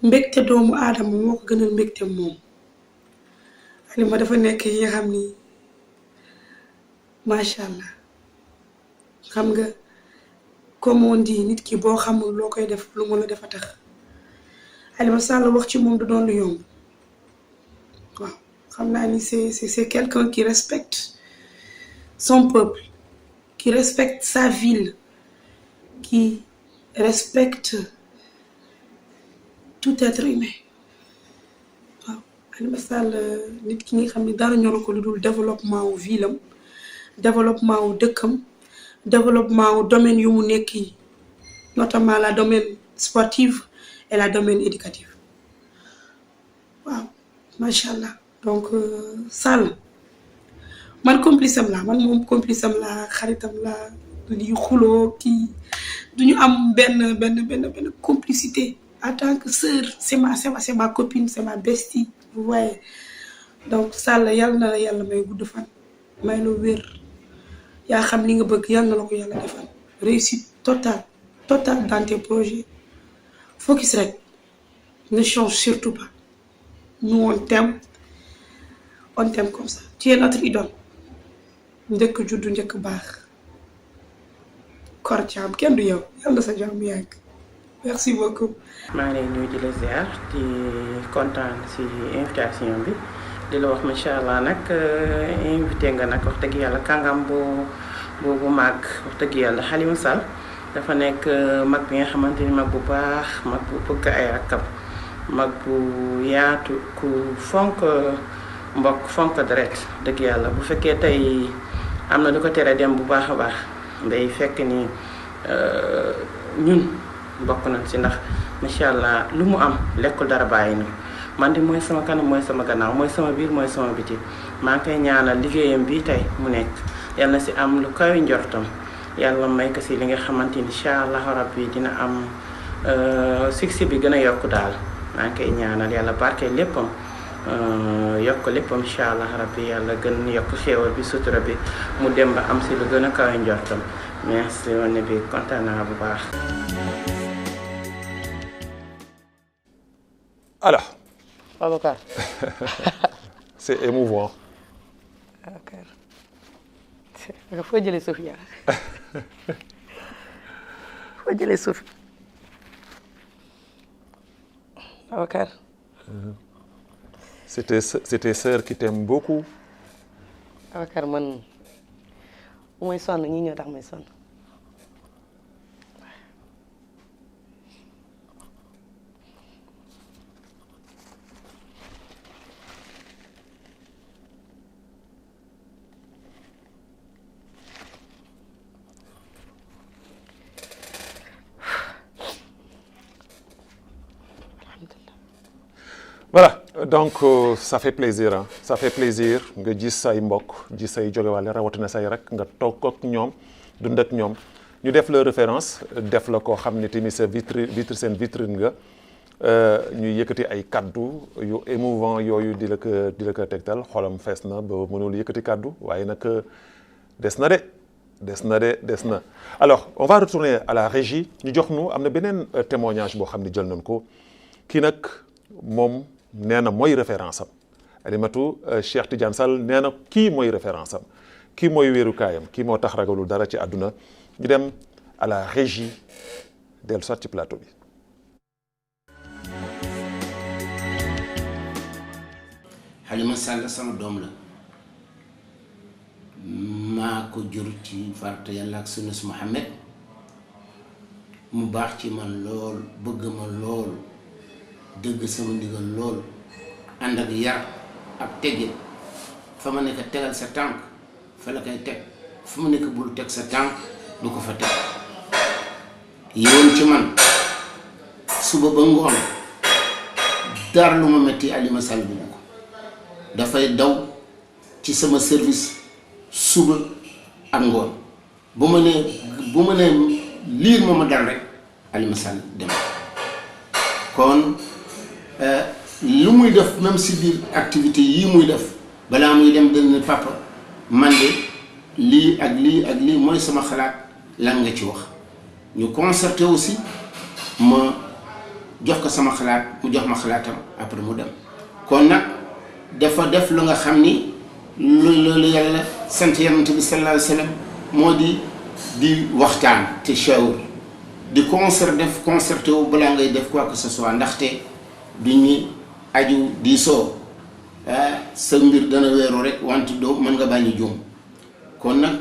mbégte doomu aadama moo ko gënal mbégte moom Halima dafa nekk yi nga xam ni macha allah xam nga comme on dit nit ki boo xamul loo koy def lu mu la defa tax Halima Sall wax ci moom du doon lu yomb waaw xam naa ni c'est quelqu'un qui respecte son peuple qui respecte sa ville qui respecte tout être humain waaw Halima Sall nit ki nga xam ne dara ñoro ko lu dul développement wu ville am développement wu dëkkam développement wu domaine yu mu nekk yi notamment la domaine sportive et la domaine éducative waaw macha allah donc Sall man complice am la man moom complice am la xaritam la du xuloo kii du ñu am benn complicité. En tant que sœur, c'est ma copine, c'est ma bestie, vous voyez. Donc, Sall, yàlla na la yàlla may gudd fan may la wér yaa xam li nga bëgg yàlla na la ko yàlla defal réussite totale dans tes projets. Focus rek, ne change surtout pas. Nous, on t'aime comme ça. Tu es notre idole. Njëkk juddu njëkk baax. Kor Thiam kenn du yow yàlla na sa jàmm yàgg. Merci beaucoup. maa ngi lay nuyu di la ziar di kontaan si invitation bi di la wax macha allah nag invité nga nag wax dëgg yàlla kàngam bu màgg wax dëgg yàlla Halima Sall dafa nekk mag bi nga xamante ni mag bu baax mag bu bëgg ay rakkam mag bu yaatu ku fonk mbokk fonk deret dëgg yàlla bu fekkee tey am na lu ko tere dem bu baax a baax day fekk ni ñun. bokk nañ ci ndax macha allah lu mu am lekkul dara bàyyi na man di mooy sama kanam mooy sama gannaaw mooy sama biir mooy sama biti maa ngi koy ñaanal liggéeyam bi tey mu nekk yal na si am lu kaw njortam yàlla may ko si li nga xamante ni incha allah rabbi dina am succès bi gën a yokk daal maa ngi koy ñaanal yàlla barke léppam yokk lépp incha allah rabbi yàlla gën yokk xéewal bi sutura bi mu dem ba am si lu gën a kawe njortam merci wane bi kontaan naa bu baax. Alors, Babacar. c'est émouvant. Babacar. Foo jëlee Sophia. Foo jëlee Sophie. Babacar. C'est tes sœurs qui t'aiment beaucoup. Babacar man bu may sonn ñi ñoo tax may sonn. Voilà, donc ça fait plaisir ah ça fait plaisir nga gis say mbokk gis say jógewaale rawatina say rek nga toog ak ñoom dund ak ñoom ñu def la référence def la koo xam ne tamit sa seen vitrine nga ñuy yëkkati ay kaddu yu émouvant yooyu di la ko tegtal xolam fees na ba mënul yëkkati kaddu waaye nag des na. Alors on va retourner à la régie ñu jox nu am na beneen témoignage boo xam ne jël nañ ko kii nag moom nee na mooy référence am Alimatou Cheikh Tidiane Sall nee na kii mooy référence am kii mooy wéerukaayam kii moo tax ragalul dara ci àdduna ñu dem à la régie dellu soit ci plateau bi. Halima Sall sama doom la maa ko jur ci farata yàlla ak sunna si Muhammad mu baax ci man lool bëgg ma lool dëgg sama ndigal lool ànd ak yar ak teggin fa ma nekk tegal sa tànk fa la koy teg fa ma nekk bul teg sa tànk du ko fa teg yoon ci man suba ba ngoon dara lu ma metti Halima Sall bu ko dafay daw ci sama service suba ak ngoon bu ma nee liir ma dal rek Halima Sall dem kon lu muy def même si biir activité yii muy def balaa muy dem dana ne papa man de lii ak lii ak lii mooy sama xalaat lan nga ci wax ñu concerté aussi ma jox ko sama xalaat mu jox ma xalaatam après mu dem kon nag dafa def lu nga xam ni loolu yàlla sant yonent bi sallallahu alayhi wa sallam moo di waxtaan te shawr di concerté wu balaa ngay def quoi que ce soit ndaxte du ñu aju diisoo sa mbir dana weeru rek wante doo mën nga bañ a juum kon nag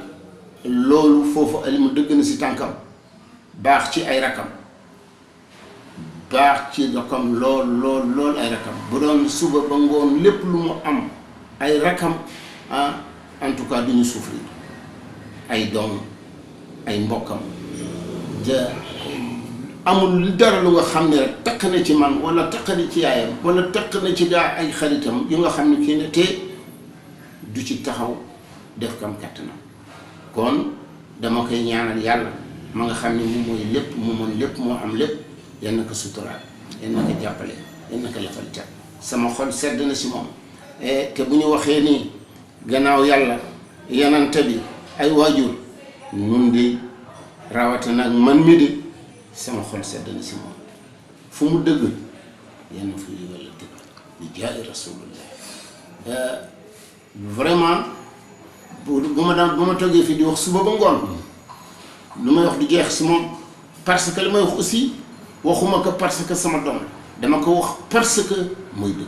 loolu foofu Halima dëgg na si tànkam baax ci ay rakam baax ci rakam lool ay rakam bu doon suba ba ngoon lépp lu mu am ay rakam en tout cas duñu souffrir ay doom ay mbokkam amul dara lu nga xam ne rek takk na ci man wala takk na ci yaayam wala takk na ci gaa ay xaritam yu nga xam ne kii ne te du ci taxaw def kam kattanam kon dama koy ñaanal yàlla ma nga xam ne moom mooy lépp mu mën lépp moo am lépp yal na ko suturaal yal na ko jàppale yal na ko lafal cat sama xol sedd na si moom te bu ñu waxee nii gannaaw yàlla yanante bi ay waajur nun di rawatina ak man mi di sama xol sedd na si moom fu mu dëgg yenn fu yi walla dëgg di jaay rasulullah vraiment bu ma toggee fii di wax suba ba ngoon lu may wax di jeex si moom parce que li may wax aussi waxuma ko parce que sama doom dama ko wax parce que mooy dëgg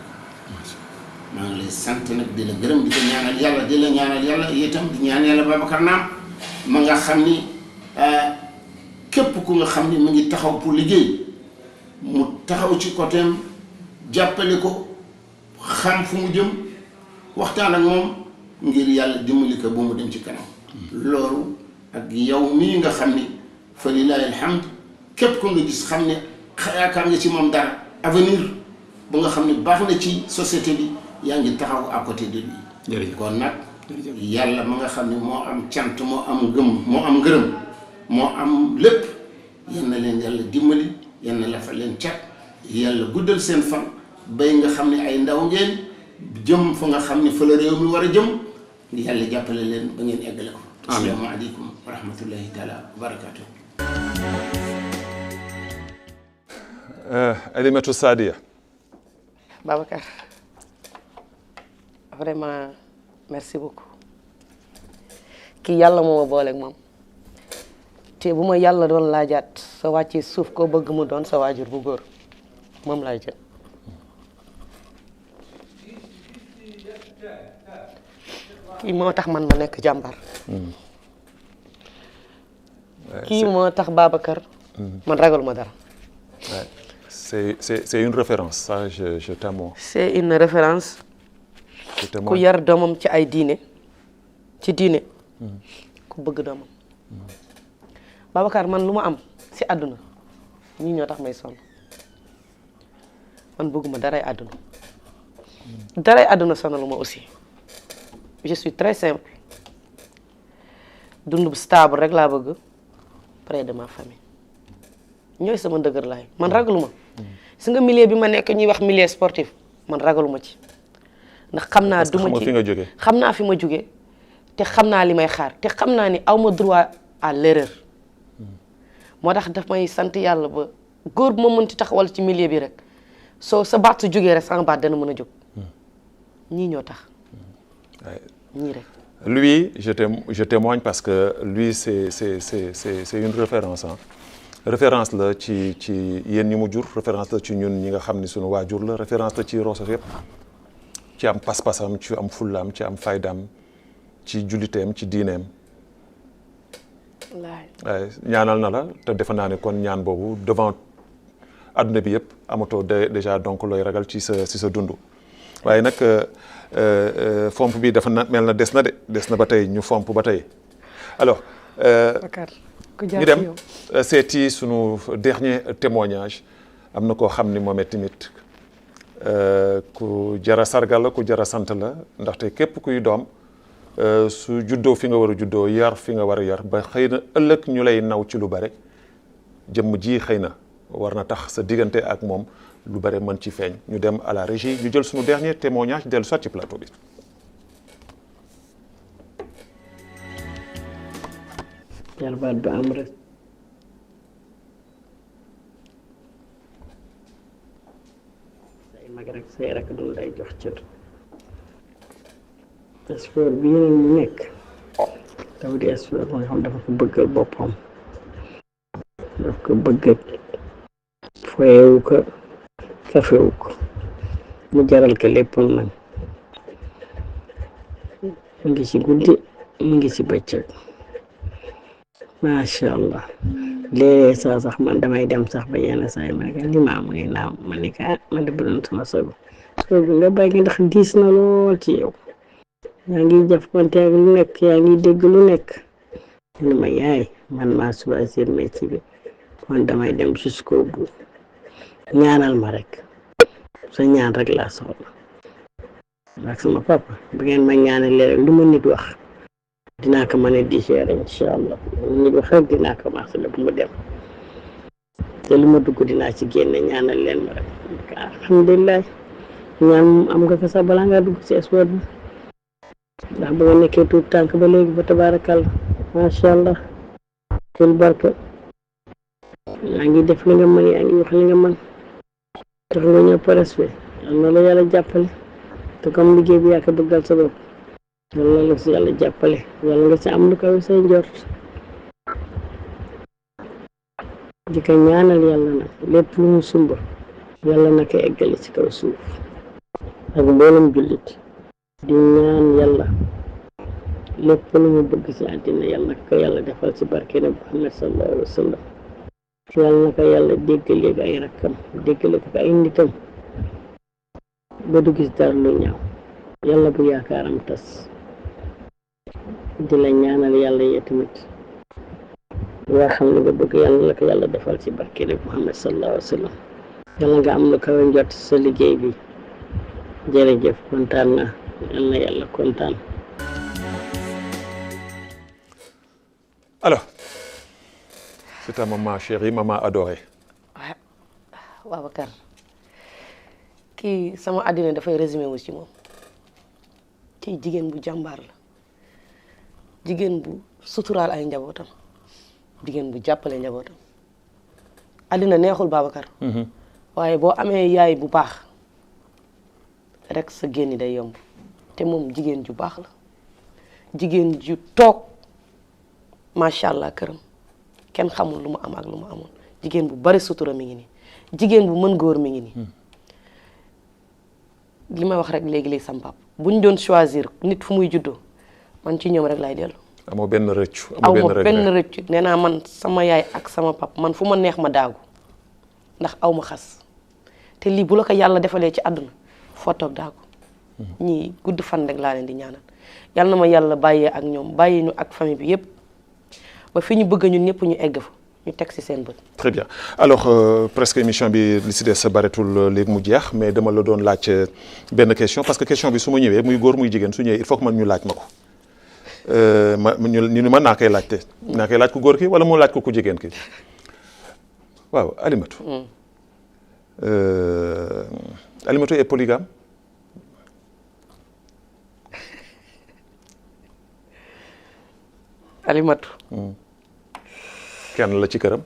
maa ngi lay sant nag di la gërëm di ko ñaanal yàlla di la ñaanal yàlla itam di ñaan yàlla Babacar Naam ma nga xam ni képp ku nga xam ni mu ngi taxaw pour liggéey mu taxaw ci côtéem jàppale ko xam fu mu jëm waxtaan ak moom ngir yàlla dimbali ko ba mu dem ci kanam loolu ak yow mii nga xam ni fa lillahi alhamd képp ku nga gis xam ne yaakaar nga ci moom dara avenir bu nga xam ne baax na ci société bi yaa ngi taxaw à côté de lui kon nag yàlla ma nga xam ne moo am cant moo am ngërëm moo am lépp yal na leen yàlla dimbali yal na la fa leen cat yàlla guddal seen fan bay nga xam ne ay ndaw ngeen jëm fa nga xam ne fa la réew mi war a jëm yàlla jàppale leen ba ngeen eggale ko. assalaamu aleykum wa rahmatullahi taala wa barakatuh. Alimatou Sadia. Babacar vraiment merci beaucoup kii yàlla moo ma booleeg moom te bu ma yàlla doon laajaat sa wàccee suuf koo bëgg mu doon sa waajur bu góor moom laay jël kii moo tax man ma nekk jàmbar kii moo tax Babacar man ragal ma dara. C'est une référence, ça je t'aime. C'est une référence ku yar doomam ci ay diine ci diine ku bëgg doomam Babacar man lu ma am si àdduna ñii ñoo tax may sonn man bëgguma daray àdduna sonalu ma aussi je suis très simple dund bu stable rek laa bëgg près de ma famille ñooy sama dëgër laay man ragaluma si nga milieu bi ma nekk ñuy wax milieu sportif man ragaluma ci ndax xam naa duma ci xam naa fi ma jóge te xam naa li may xaar te xam naa ni aw ma droit à l'erreur moo tax daf may sant yàlla ba góor bu ma mënti taxawal ci milieu bi rek soo sa baat su jógee rek sama baat dana mën a jóg ñii ñoo tax ñii rek. Lui, je témoigne parce que lui c'est une référence hein. Référence la ci yéen ñi mu jur référence la ci ñun ñi nga xam ni suñu waajur la référence la ci Rosso yëpp ci am pas-pasam ci am fullaam ci am faydaam ci julliteem ci diineem ñaanal na la te defe naa ne kon ñaan boobu devant adduna bi yëpp amatoo déjà donc looy ragal ci sa dund waaye nag fomp bi dafa mel na des na ba tey ñu fomp ba tey alors ñu dem seeti sunu dernier témoignage am na koo xam ni moom tamit ku jara sargal la ku jara sant la ndaxte képp kuy doom su juddoo fi nga war a juddoo yar fi nga war a yar ba xëy na ëllëg ñu lay naw ci lu bare jëmm ji xëy na war na tax sa diggante ak moom lu bare mën ci feeñ ñu dem à la régie ñu jël sunu dernier témoignage dellu soit ci plateau bi. jarbaat du am rek say mag rek say rek dul day jox cër sport bi yeneen ñu nekk dafa di sport moo xam dafa ko bëggal boppam daf ko bëgg foyewu ko kafewu ko mu jaral ko léppam nag mu ngi ci guddi mu ngi ci bëccëg macha allah léeg-léeg sax man damay dem sax ba yenn saa yi ma ne ko li ma am ngay naaw ma ne ko man de bu doon sama sogo bi nga bàyyi ndax diis na lool ci yow yaa ngi jàppante ak lu nekk yaa ngi dégg lu nekk ni ma yaay man maa choisir métier bi kon damay dem jusqu'au bout ñaanal ma rek sa ñaan rek laa soxla ak sama papa bu ngeen ma ñaanalee lu ma nit wax dinaa ko mën a digérer incha allah nit wax rek dinaa commencé la bu ma dem te lu ma dugg dinaa ci génne ñaanal leen ma rek alhamdulilah ñaan am nga ko sax balaa ngaa dugg ci sport bi ndax ba nga nekkee tuut tànk ba léegi ba tabaarakalla macha allah kul barke yaa ngi def li nga mën yaa ngi wax li nga mën tax nga ñëw respect yal na la yàlla jàppale te comme liggéey bi yaa ko bëggal sa bopp yàlla la si yàlla jàppale yàlla nga si am lu kaw say njort di ko ñaanal yàlla nag lépp lu mu sumba yàlla na ko eggale ci kaw suuf ak mboolem jullit di ñaan yàlla lépp lu mu bëgg ci àddina yàlla na ko yàlla defal ci barke na Muhammad sallallahu alayhi wa sallam yàlla na ko yàlla déggale ak ay rakkam déggale ko ay nitam ba du gis dara lu ñaaw yàlla bu yaakaaram tas di la ñaanal yàlla yee tamit waa xam ne nga bëgg yàlla la ko yàlla defal ci barke na Muhammad sallallahu alayhi wa sallam yàlla nga am lu kaw njort sa liggéey bi jërëjëf kontaan na yal na yàlla kontaan. Alors, c'est ta maman chérie, maman adorée. waaw Babacar kii sama àddina dafay résumé wu ci moom ci jigéen bu jàmbaar la jigéen bu suturaal ay njabootam jigéen bu jàppale njabootam àddina neexul Babacar waaye boo amee yaay bu baax rek sa génn day yomb te moom jigéen ju baax la jigéen ju toog macha allah këram kenn xamul lu mu am ak lu mu amoon jigéen bu bari sutura mi ngi nii jigéen bu mën góor mi ngi nii li may wax rek léegi sam pap bu ñu doon choisir nit fu muy juddoo man ci ñoom rek laay dellu. amoo benn rëccu aw ma benn rëccu nee naa man sama yaay ak sama pap man fu ma neex ma daagu ndax aw ma xas te lii bu la ko yàlla defalee ci àdduna foo toog daagu ñii gudd fan rek laa leen di ñaanal yàlla na ma yàlla bàyyee ak ñoom bàyyi ñu ak famille bi yépp ba fi ñu bëgg ñun ñëpp ñu egg fa ñu teg ci seen bët. très bien alors presque émission bi li ci des sa bareetul léegi mu jeex mais dama la doon laaj benn question parce que question bi su ma ñëwee muy góor muy jigéen su ñëwee il faut que man ñu laaj ma ko ñu naa koy laajte. naa koy laaj ku góor ki wala mu laaj ko ku jigéen ki waaw Alimatou. Alimatou est polygame. Alimatou. kenn la ci këram.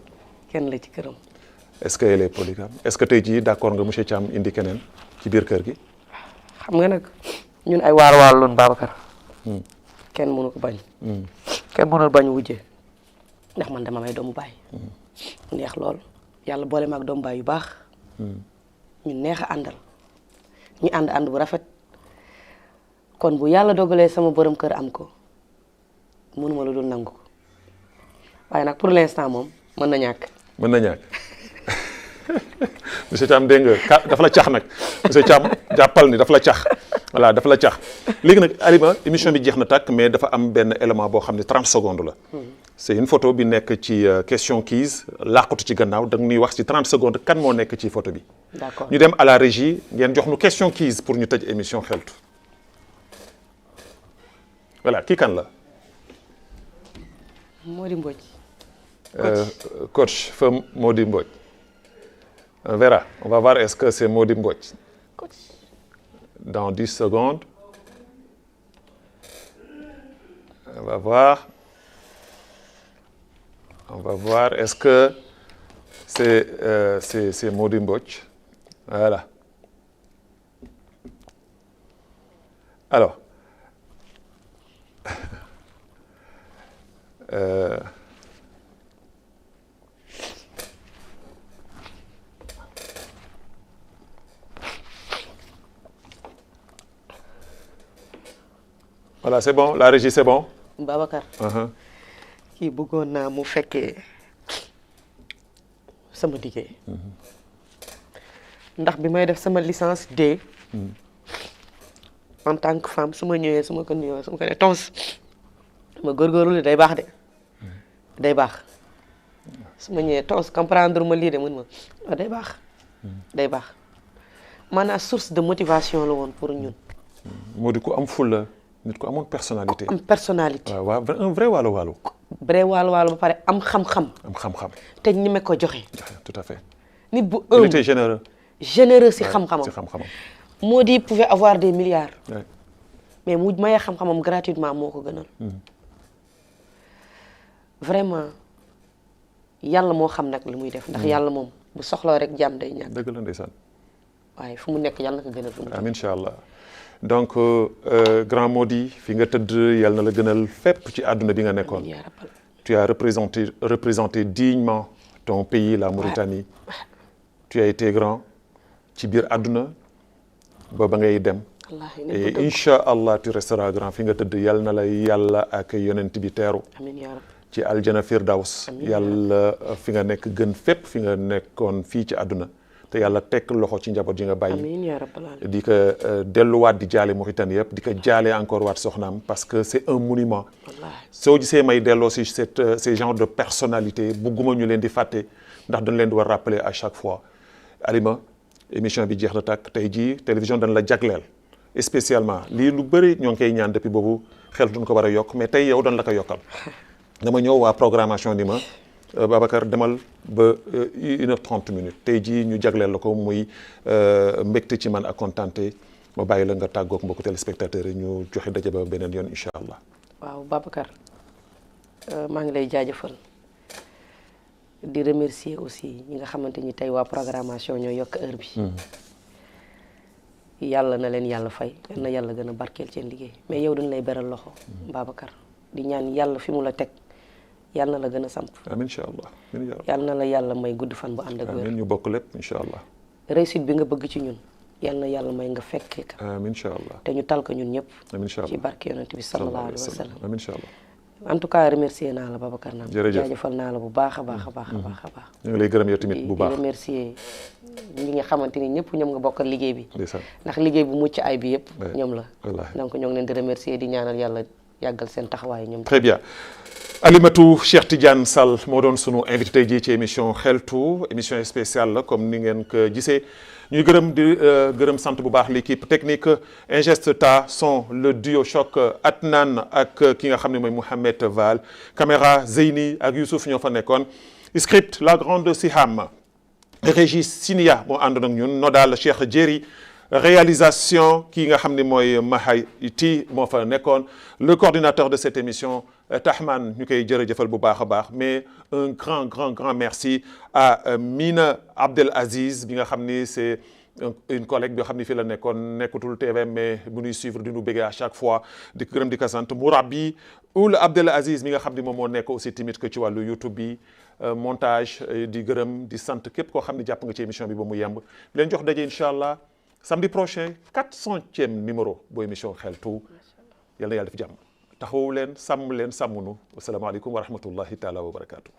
kenn la ci këram. est-ce que elle est polygame est-ce que tey jii d'accord nga monsieur Thiam indi keneen ci biir kër gi. xam nga nag ñun ay waar loon Babacar. kenn mënu ko bañ. kenn mënul bañ wujje ndax man dama may doomu baay. neex lool yàlla boole ma ak doomu baay yu baax. ñu neex a àndal ñu ànd bu rafet kon bu yàlla dogalee sama borom kër am ko mënuma lu dul nangu ko waaye nag pour l'instant moom mën na ñàkk. mën na ñàkk monsieur Thiam dégg nga dafa la cax nag monsieur Thiam jàppal ni dafa la cax voilà dafa la cax léegi nag Alima émission bi jeex na tàkk mais dafa am benn élément boo xam ne 30 secondes la. c'est une photo bi nekk ci question quiz làqatu ci gannaaw da nga ñuy wax ci 30 secondes kan moo nekk ci photo bi. d'accord ñu dem à la régie ngeen jox nu question quiz pour ñu tëj émission xeltu voilà kii kan la. Mody Mbodj. Coach feu Mody Mbodj. On verra. On va voir est-ce que c'est Mody Mbodj. Coach. Dans 10 secondes. On va voir. On va voir est-ce que c'est Mody Mbodj. Voilà. Alors. Voilà, c'est bon, la régie c'est bon. Babacar. kii bëggoon naa mu fekkee sama liggéey. ndax bi may def sama licence D. en tant que femme su ma ñëwee su ma ko nuyoo su ma ko ne tons ma góorgóorlu day baax de day baax su ma ñëwee tons comprendre ma lii de mën ma day baax day baax maanaam source de motivation la woon pour ñun. moo di ku am fulla nit ku amoon personnalité. am personnalité. waaw un vrai waalo waalo. vrai waalo waalo ba pare am xam-xam. am xam-xam. te ñeme ko joxe. tout à fait. nit bu il était généreux. généreux si xam-xamam. si xam-xamam. Mody pouvait avoir des milliards. Ouais. mais mu mayee xam-xamam gratuitement moo ko gënal. vraiment yàlla moo xam nag li muy def. ndax yàlla moom bu soxloo rek jàmm day ñàkk. dëgg la ndeysaan. waaye fu mu nekk yàlla na ko gënal fu mu. amiin incha allah donc grand Mody fi nga tëdd yàlla na la gënal fépp ci àdduna bi nga nekkoon. tu as représenté dignement ton pays la Mauritanie. tu as été grand ci biir àdduna ba ngay dem. et incha allah tu resteras grand fi nga tëdd yàlla na la yàlla ak yonent bi teeru. amiin yaa rab. ci aljana firdaws. yàlla fi nga nekk gën fépp fi nga nekkoon fii ci àdduna. te yàlla tekk loxo ci njaboot yi nga bàyyi. amiin yaa rabbal aalamiin. di ko delluwaat di jaale Mauritanie yëpp di ko jaale encore waat soxnaam parce que c'est un monument. soo gisee may delloo si ces genres de personnalité bugguma ñu leen di fàtte ndax dañ leen di war rappeler à chaque fois. Alima émission bi jeex na tàkk tey jii télévision dañ la jagleel spécialement lii lu bëri ñoo ngi koy ñaan depuis boobu xel duñ ko war a yokk mais tey yow dañ la ko yokkal. dama ñëw waa programmation ni ma. Babacar demal ba 1h30 tey jii ñu jagleel la ko muy mbégte ci man ak kontaante ma bàyyi la nga tàggoog mbokku téléspectateurs yi ñu joxe daje ba beneen yoon incha allah. waaw Babacar maa ngi lay jaajëfal di remercier aussi ñi nga xamante ni tey waa programmation ñoo yokk heure bi. yàlla na leen yàlla fay yal na yàlla gën a barkeel seen liggéey mais yow dañ lay beral loxo. Babacar di ñaan yàlla fi mu la teg yàlla na la gën a samp. amiin incha allah yàlla na la yàlla may gudd fan bu ànd ak wér. amiin ñu bokk lépp incha allah. réussite bi nga bëgg ci ñun yàlla na yàlla may nga fekkee ka. amiin incha allah te ñu tal ko ñun ñëpp. amiin incha allah ci barke yonent bi sallallahu alayhi wa sallam. amiin incha allah. en tout cas remercier naa la Babacar Naam. jërëjëf jaajëfal naa la bu baax a baax a baax a baax a baax. ñu ngi lay gërëm yow tamit bu baax di remercier ñi nga xamante ni ñëpp ñoom nga bokkal liggéey bi. ndeysaan ndax liggéey bu mucc ay bi yëpp. ñoom la wallaahi donc ñoo ngi leen di remercier di ñaanal yàlla yàggal seen taxawaay ñoom. très bien Alimatou Cheikh Tidiane Sall moo doon sunu invité tey jii ci émission xeltu émission spéciale la comme ni ngeen ko gisee ñuy gërëm di gërëm sant bu baax l'équipe technique ingeste ta son le duo choc Atnan ak ki nga xam ne mooy Mouhamed Val caméra Zeyni ak Youssouf ñoo fa nekkoon script la grande Siham Régis Sinia moo ànd ak ñun nodal Cheikh Jéri réalisation ki nga xam ne mooy Mahayti moo fa nekkoon le coordinateur de cette émission Tahman ñu koy jërëjëfal bu baax a baax mais un grand merci à Mina Abdel Aziz bi nga xam ni c'est une collègue bi nga xam ni fii la nekkoon nekkatul TV mais bu ñuy suivre di ñu bëggee à chaque fois di gërëm di ko sant Mourabi Oul Abdel Aziz mi nga xam ni moom moo nekk aussi timit que ci wàllu YouTube bi montage di gërëm di sant képp koo xam ne jàpp nga ci émission bi ba mu yemb leen jox daje incha allah samedi prochain 400e numéro bu émission xeltu yal na yàlla def jàmm taxawu leen sàmmunu wasalaamaaleykum wa rahmatullahi taala wa barakaatu.